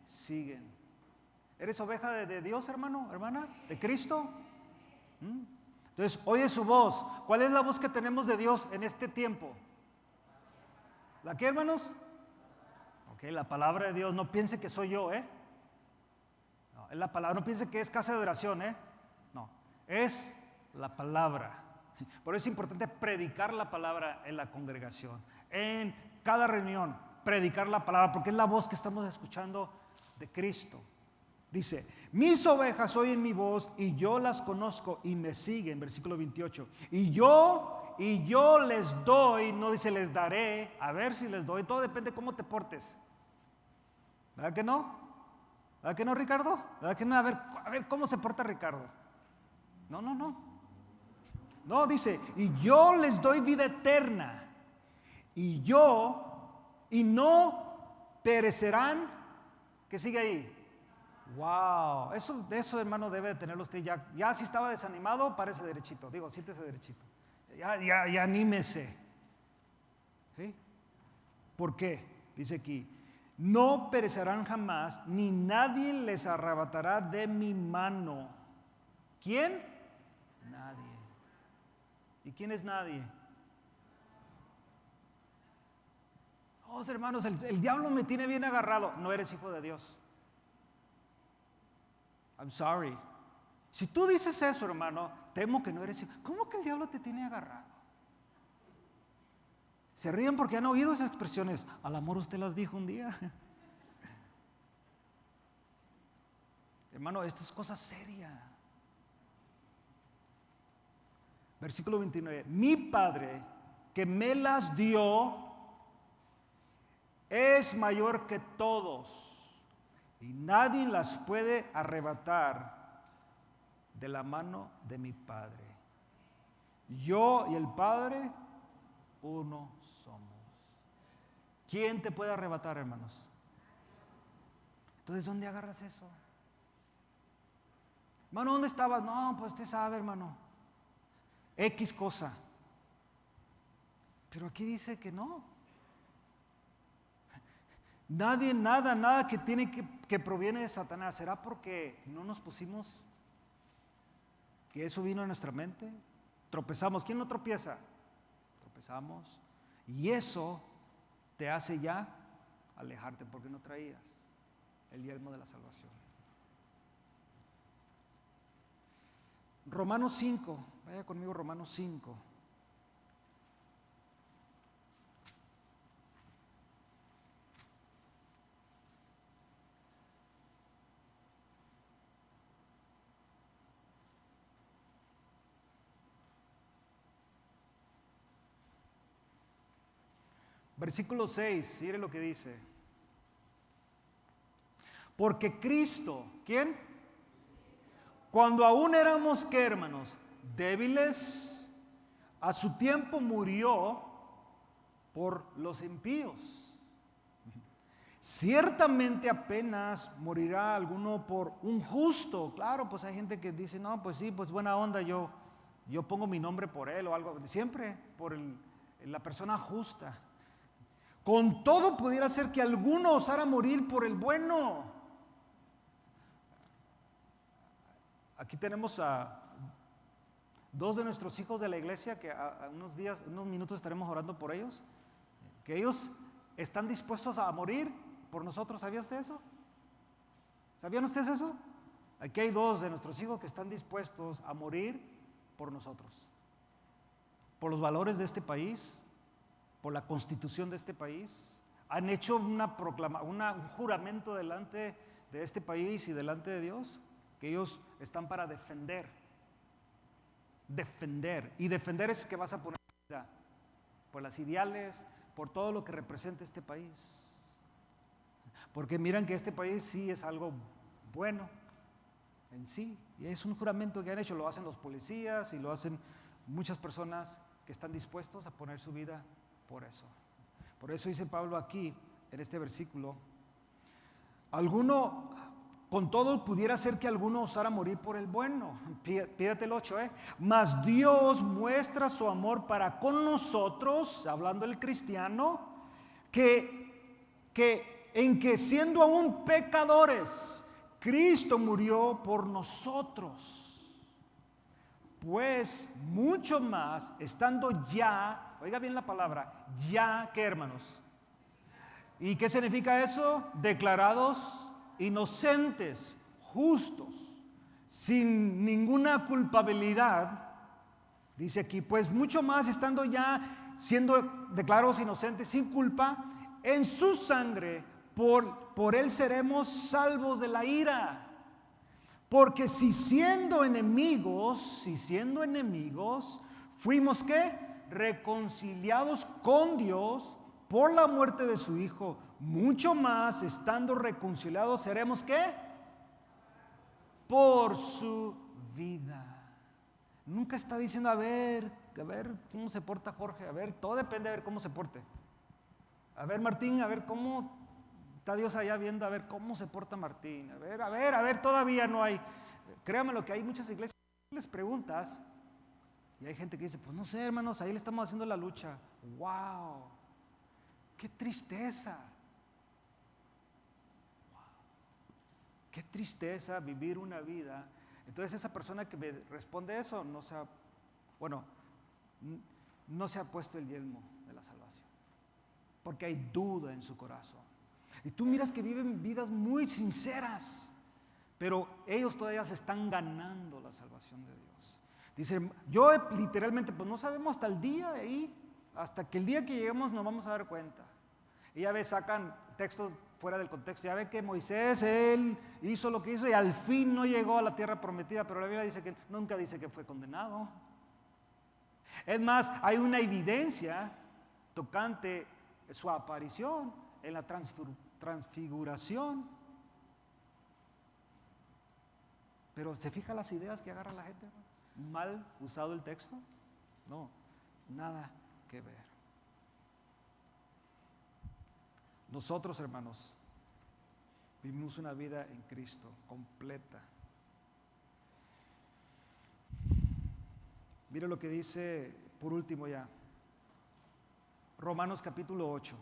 siguen. ¿Eres oveja de Dios, hermano, hermana? ¿De Cristo? Entonces, oye su voz. ¿Cuál es la voz que tenemos de Dios en este tiempo? ¿La qué, hermanos? Ok, la palabra de Dios. No piense que soy yo, No, es la palabra. No piense que es casa de oración, No, es la palabra. Por eso es importante predicar la palabra en la congregación. En cada reunión, predicar la palabra, porque es la voz que estamos escuchando de Cristo. Dice: mis ovejas oyen mi voz y yo las conozco y me siguen. Versículo 28. Y yo les doy, no dice les daré, a ver si les doy. Todo depende de cómo te portes. ¿Verdad que no? ¿Verdad que no, Ricardo? ¿Verdad que no? A ver cómo se porta Ricardo. No. No, dice, y yo les doy vida eterna. Y no perecerán. ¿Qué sigue ahí? Wow, eso, hermano, debe de tenerlo usted ya si estaba desanimado, párese derechito. Digo, siéntese derechito. Ya anímese. ¿Sí? ¿Por qué? Dice aquí: no perecerán jamás, ni nadie les arrebatará de mi mano. ¿Quién? Nadie. ¿Y quién es nadie? Oh, hermanos, el diablo me tiene bien agarrado. No eres hijo de Dios. I'm sorry. Si tú dices eso, hermano, temo que no eres hijo. ¿Cómo que el diablo te tiene agarrado? Se ríen porque han oído esas expresiones. Al amor usted las dijo un día. Hermano, esto es cosa seria. Versículo 29. Mi Padre que me las dio es mayor que todos, y nadie las puede arrebatar de la mano de mi Padre. Yo y el Padre, uno somos. ¿Quién te puede arrebatar, hermanos? Entonces, ¿dónde agarras eso? Hermano, ¿dónde estabas? No, pues usted sabe, hermano. X cosa. Pero aquí dice que no. Nadie, nada que proviene de Satanás. ¿Será porque no nos pusimos que eso vino a nuestra mente? Tropezamos. ¿Quién no tropieza? Tropezamos. Y eso te hace ya alejarte porque no traías el yelmo de la salvación. Romanos 5. Vaya conmigo, Romanos 5. Versículo 6, mire lo que dice. Porque Cristo, ¿quién? Cuando aún éramos, ¿qué, hermanos? Débiles, a su tiempo murió por los impíos. Ciertamente apenas morirá alguno por un justo. Claro, pues hay gente que dice, no, pues sí, pues buena onda, yo pongo mi nombre por él o algo. Siempre por la persona justa. Con todo pudiera ser que alguno osara morir por el bueno. Aquí tenemos a dos de nuestros hijos de la iglesia que a unos minutos estaremos orando por ellos. Que ellos están dispuestos a morir por nosotros. ¿Sabía usted eso? ¿Sabían ustedes eso? Aquí hay dos de nuestros hijos que están dispuestos a morir por nosotros. Por los valores de este país, por la constitución de este país. Han hecho un juramento delante de este país y delante de Dios, que ellos están para defender. Y defender es que vas a poner vida por las ideales, por todo lo que representa este país. Porque miran que este país sí es algo bueno en sí. Y es un juramento que han hecho, lo hacen los policías y lo hacen muchas personas que están dispuestos a poner su vida por eso. Por eso dice Pablo aquí, en este versículo, con todo pudiera ser que alguno osara morir por el bueno. Pídate el 8, Mas Dios muestra su amor para con nosotros, hablando el cristiano, en que siendo aún pecadores, Cristo murió por nosotros. Pues mucho más, estando ya, oiga bien la palabra, ya, ¿qué, hermanos? ¿Y qué significa eso? Declarados inocentes, justos, sin ninguna culpabilidad. Dice aquí, pues mucho más, estando ya siendo declarados inocentes, sin culpa, en su sangre, por él seremos salvos de la ira. Porque si siendo enemigos, fuimos ¿qué? Reconciliados con Dios por la muerte de su Hijo, mucho más, estando reconciliados, seremos ¿qué? Por su vida. Nunca está diciendo, a ver cómo se porta Jorge, todo depende de ver cómo se porte. A ver, Martín, a ver cómo está Dios allá viendo, a ver cómo se porta Martín. A ver, todavía no hay. Créame lo que hay muchas iglesias, les preguntas, y hay gente que dice, pues no sé, hermanos, ahí le estamos haciendo la lucha. ¡Wow! ¡Qué tristeza! Qué tristeza vivir una vida. Entonces esa persona que me responde eso no se ha puesto el yelmo de la salvación, porque hay duda en su corazón. Y tú miras que viven vidas muy sinceras, pero ellos todavía se están ganando la salvación de Dios. Dicen, yo literalmente, pues no sabemos hasta el día de ahí, hasta que el día que lleguemos nos vamos a dar cuenta. Y ya ves, sacan textos fuera del contexto. Ya ve que Moisés, él hizo lo que hizo y al fin no llegó a la tierra prometida, pero la Biblia dice que nunca dice que fue condenado. Es más, hay una evidencia tocante su aparición en la transfiguración. Pero ¿se fija las ideas que agarra la gente? ¿Mal usado el texto? No, nada que ver. Nosotros, hermanos, vivimos una vida en Cristo completa. Mire lo que dice por último ya, Romanos capítulo 8.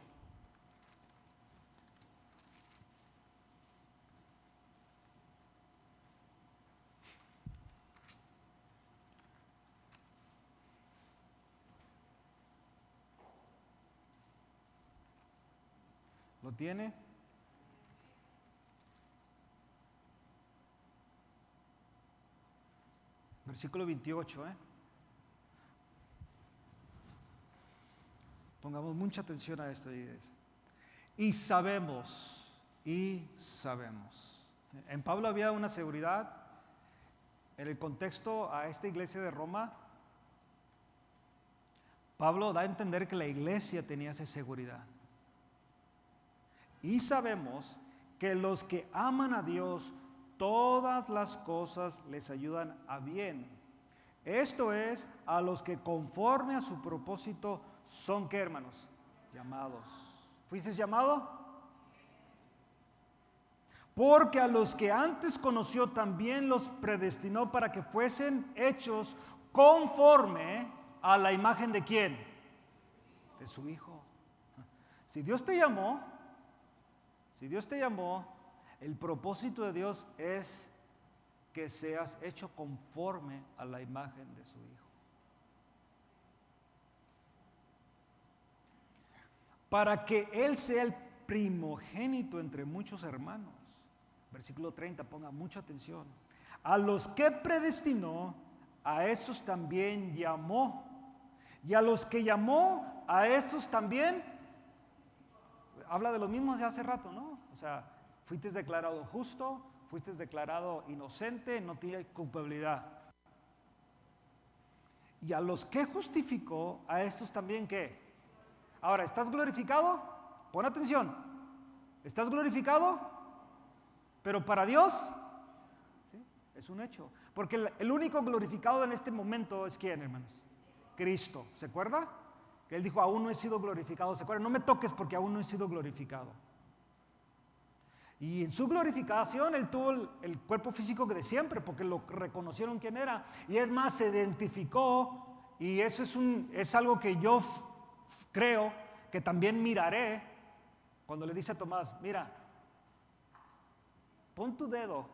¿Lo tiene? Versículo 28, Pongamos mucha atención a esto. Y sabemos. En Pablo había una seguridad. En el contexto a esta iglesia de Roma, Pablo da a entender que la iglesia tenía esa seguridad. Y sabemos que los que aman a Dios, todas las cosas les ayudan a bien. Esto es, a los que conforme a su propósito son, ¿qué, hermanos? Llamados. ¿Fuiste llamado? Porque a los que antes conoció también los predestinó para que fuesen hechos conforme a la imagen de ¿quién? De su Hijo. Si Dios te llamó, el propósito de Dios es que seas hecho conforme a la imagen de su Hijo. Para que Él sea el primogénito entre muchos hermanos. Versículo 30, ponga mucha atención. A los que predestinó, a esos también llamó. Y a los que llamó, a esos también. Habla de lo mismo de hace rato, ¿no? O sea, fuiste declarado justo, fuiste declarado inocente, no tiene culpabilidad. Y a los que justificó, a estos también, ¿qué? Ahora, ¿estás glorificado? Pon atención. ¿Estás glorificado? Pero para Dios, ¿sí? Es un hecho. Porque el único glorificado en este momento es ¿quién, hermanos? Cristo. ¿Se acuerda? Que Él dijo, aún no he sido glorificado. ¿Se acuerda? No me toques porque aún no he sido glorificado. Y en su glorificación Él tuvo el cuerpo físico de siempre, porque lo reconocieron quién era. Y es más, se identificó. Y eso es algo que yo creo que también miraré cuando le dice a Tomás, mira, pon tu dedo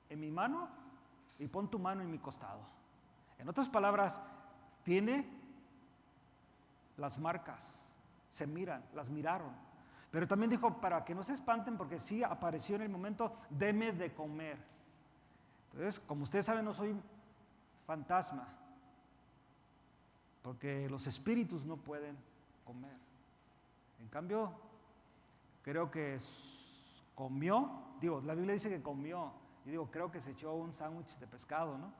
en mi mano y pon tu mano en mi costado. En otras palabras, tiene las marcas, se miran, las miraron. Pero también dijo, para que no se espanten, porque sí apareció en el momento, deme de comer. Entonces, como ustedes saben, no soy fantasma, porque los espíritus no pueden comer. En cambio, creo que comió, la Biblia dice que comió, y creo que se echó un sándwich de pescado, ¿no?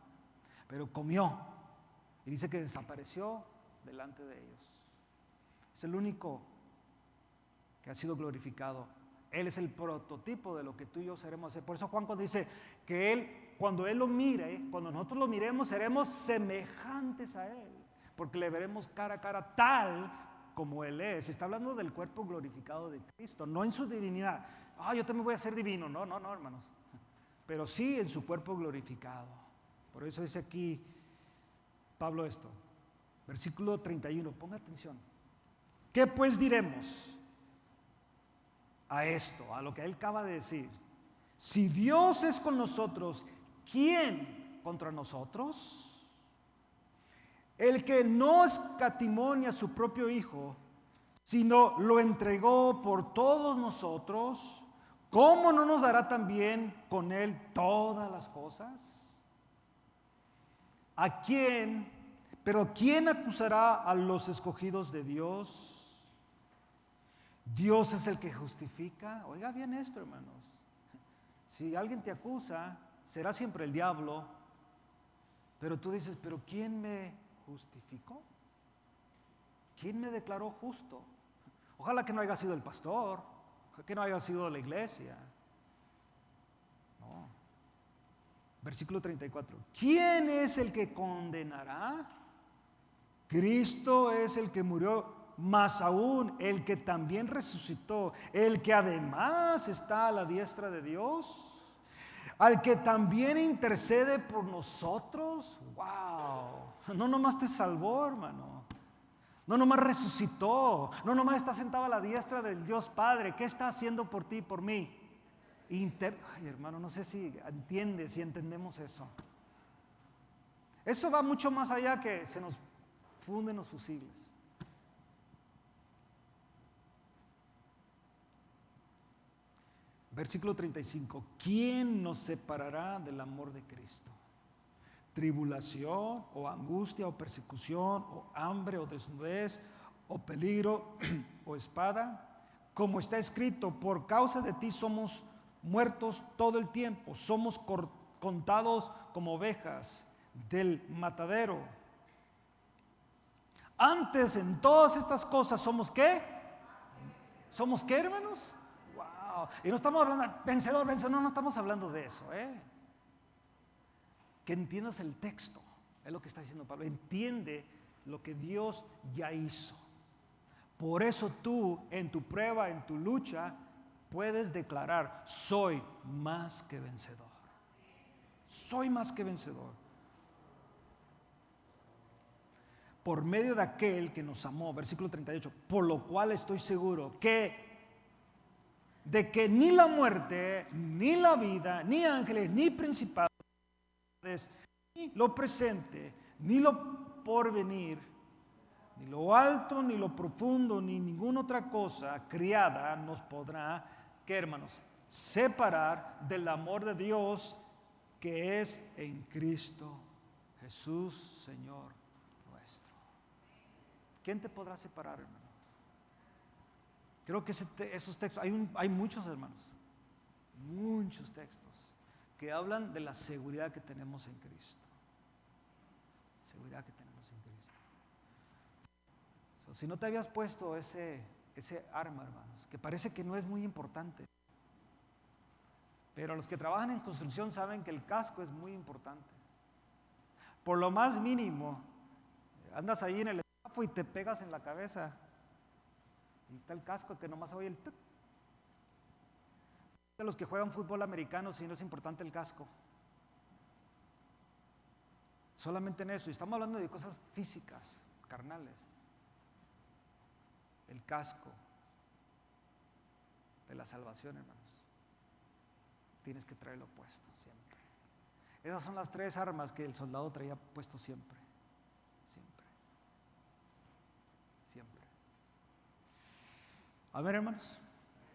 Pero comió, y dice que desapareció delante de ellos. Es el único que ha sido glorificado. Él es el prototipo de lo que tú y yo seremos hacer. Por eso Juan cuando dice que cuando Él lo mire, cuando nosotros lo miremos, seremos semejantes a Él, porque le veremos cara a cara tal como Él es. Está hablando del cuerpo glorificado de Cristo, no en su divinidad. Yo también voy a ser divino. No, hermanos. Pero sí en su cuerpo glorificado. Por eso dice aquí Pablo esto. Versículo 31, ponga atención. ¿Qué pues diremos a esto, a lo que él acaba de decir? Si Dios es con nosotros, ¿quién contra nosotros? El que no escatimó ni a su propio Hijo, sino lo entregó por todos nosotros, ¿cómo no nos dará también con Él todas las cosas? ¿A quién? Pero ¿quién acusará a los escogidos de Dios? Dios es el que justifica. Oiga bien esto, hermanos. Si alguien te acusa, será siempre el diablo. Pero tú dices, ¿pero quién me justificó? ¿Quién me declaró justo? Ojalá que no haya sido el pastor, que no haya sido la iglesia. No. Versículo 34. ¿Quién es el que condenará? Cristo es el que murió, más aún el que también resucitó, el que además está a la diestra de Dios, al que también intercede por nosotros. Wow, no nomás te salvó, hermano, no nomás resucitó, no nomás está sentado a la diestra del Dios Padre. ¿Qué está haciendo por ti y por mí? Ay, hermano, no sé si entiendes, si entendemos eso. Eso va mucho más allá que se nos funden los fusibles. Versículo 35. ¿Quién nos separará del amor de Cristo? ¿Tribulación o angustia o persecución o hambre o desnudez o peligro o espada? Como está escrito, por causa de ti somos muertos todo el tiempo, somos contados como ovejas del matadero. Antes en todas estas cosas somos ¿qué? ¿Somos qué, hermanos? Wow. Y no estamos hablando de vencedor, no estamos hablando de eso, Que entiendas el texto. Es lo que está diciendo Pablo. Entiende lo que Dios ya hizo. Por eso tú, en tu prueba, en tu lucha, puedes declarar: soy más que vencedor. Soy más que vencedor. Por medio de aquel que nos amó, versículo 38, por lo cual estoy seguro de que ni la muerte, ni la vida, ni ángeles, ni principados, ni lo presente, ni lo porvenir, ni lo alto, ni lo profundo, ni ninguna otra cosa criada nos podrá, ¿qué, hermanos? Separar del amor de Dios que es en Cristo Jesús, Señor nuestro. ¿Quién te podrá separar, hermano? Creo que esos textos, hay muchos, hermanos, muchos textos que hablan de la seguridad que tenemos en Cristo. Seguridad que tenemos en Cristo. Si no te habías puesto ese arma, hermanos, que parece que no es muy importante, pero los que trabajan en construcción saben que el casco es muy importante. Por lo más mínimo, andas ahí en el escafo y te pegas en la cabeza. Y está el casco que nomás oye el tuc. De los que juegan fútbol americano, si no es importante el casco. Solamente en eso. Y estamos hablando de cosas físicas, carnales. El casco de la salvación, hermanos. Tienes que traerlo puesto siempre. Esas son las 3 armas que el soldado traía puesto siempre. Siempre. Siempre. A ver, hermanos,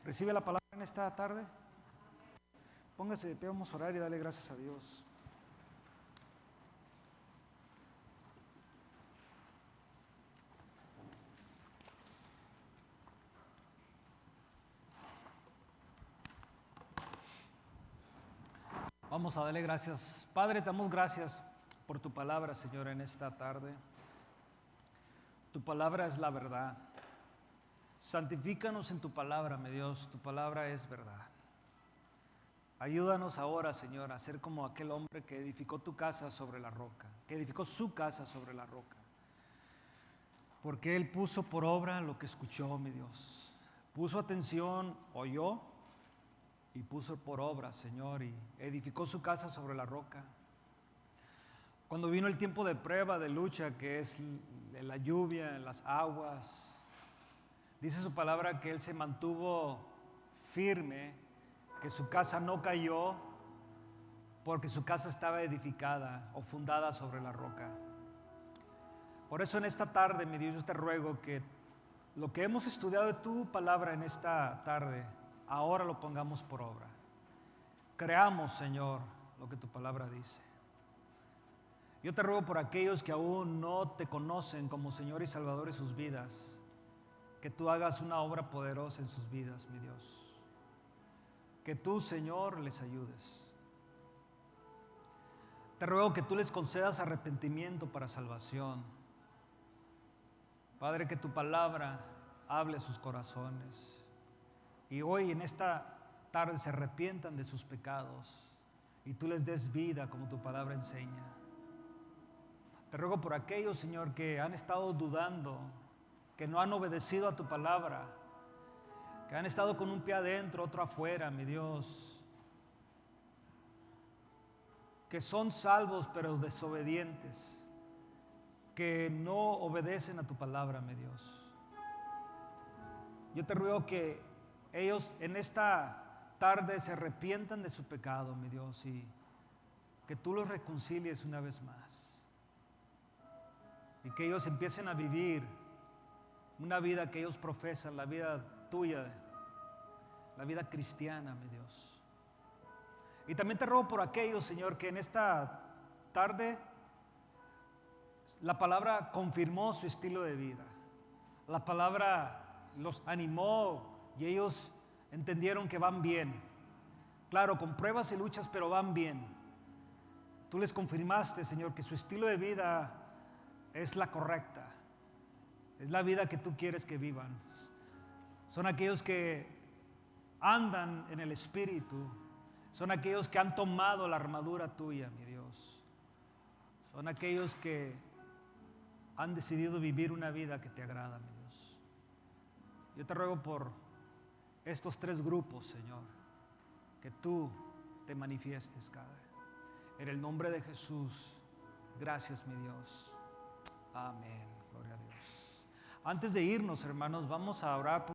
recibe la palabra en esta tarde. Póngase de pie, vamos a orar y darle gracias a Dios. Vamos a darle gracias. Padre, te damos gracias por tu palabra, Señor, en esta tarde. Tu palabra es la verdad. Santifícanos en tu palabra, mi Dios. Tu palabra es verdad. Ayúdanos ahora, Señor, a ser como aquel hombre que edificó tu casa sobre la roca, que edificó su casa sobre la roca. Porque él puso por obra lo que escuchó, mi Dios. Puso atención, oyó y puso por obra, Señor, y edificó su casa sobre la roca. Cuando vino el tiempo de prueba, de lucha, que es la lluvia, las aguas, dice su palabra que él se mantuvo firme, que su casa no cayó, porque su casa estaba edificada o fundada sobre la roca. Por eso en esta tarde, mi Dios, yo te ruego que lo que hemos estudiado de tu palabra en esta tarde, ahora lo pongamos por obra. Creamos, Señor, lo que tu palabra dice. Yo te ruego por aquellos que aún no te conocen como Señor y Salvador de sus vidas, que tú hagas una obra poderosa en sus vidas, mi Dios. Que tú, Señor, les ayudes. Te ruego que tú les concedas arrepentimiento para salvación. Padre, que tu palabra hable a sus corazones. Y hoy en esta tarde se arrepientan de sus pecados y tú les des vida como tu palabra enseña. Te ruego por aquellos, Señor, que han estado dudando, que no han obedecido a tu palabra, que han estado con un pie adentro, otro afuera, mi Dios, que son salvos pero desobedientes, que no obedecen a tu palabra, mi Dios. Yo te ruego que ellos en esta tarde se arrepientan de su pecado, mi Dios, y que tú los reconcilies una vez más. Y que ellos empiecen a vivir una vida que ellos profesan, la vida tuya, la vida cristiana, mi Dios. Y también te ruego por aquellos, Señor, que en esta tarde la palabra confirmó su estilo de vida. La palabra los animó y ellos entendieron que van bien. Claro, con pruebas y luchas, pero van bien. Tú les confirmaste, Señor, que su estilo de vida es la correcta. Es la vida que tú quieres que vivan. Son aquellos que andan en el Espíritu. Son aquellos que han tomado la armadura tuya, mi Dios. Son aquellos que han decidido vivir una vida que te agrada, mi Dios. Yo te ruego por estos 3 grupos, Señor, que tú te manifiestes, Padre. En el nombre de Jesús, gracias, mi Dios. Amén. Gloria a Dios. Antes de irnos, hermanos, vamos a orar por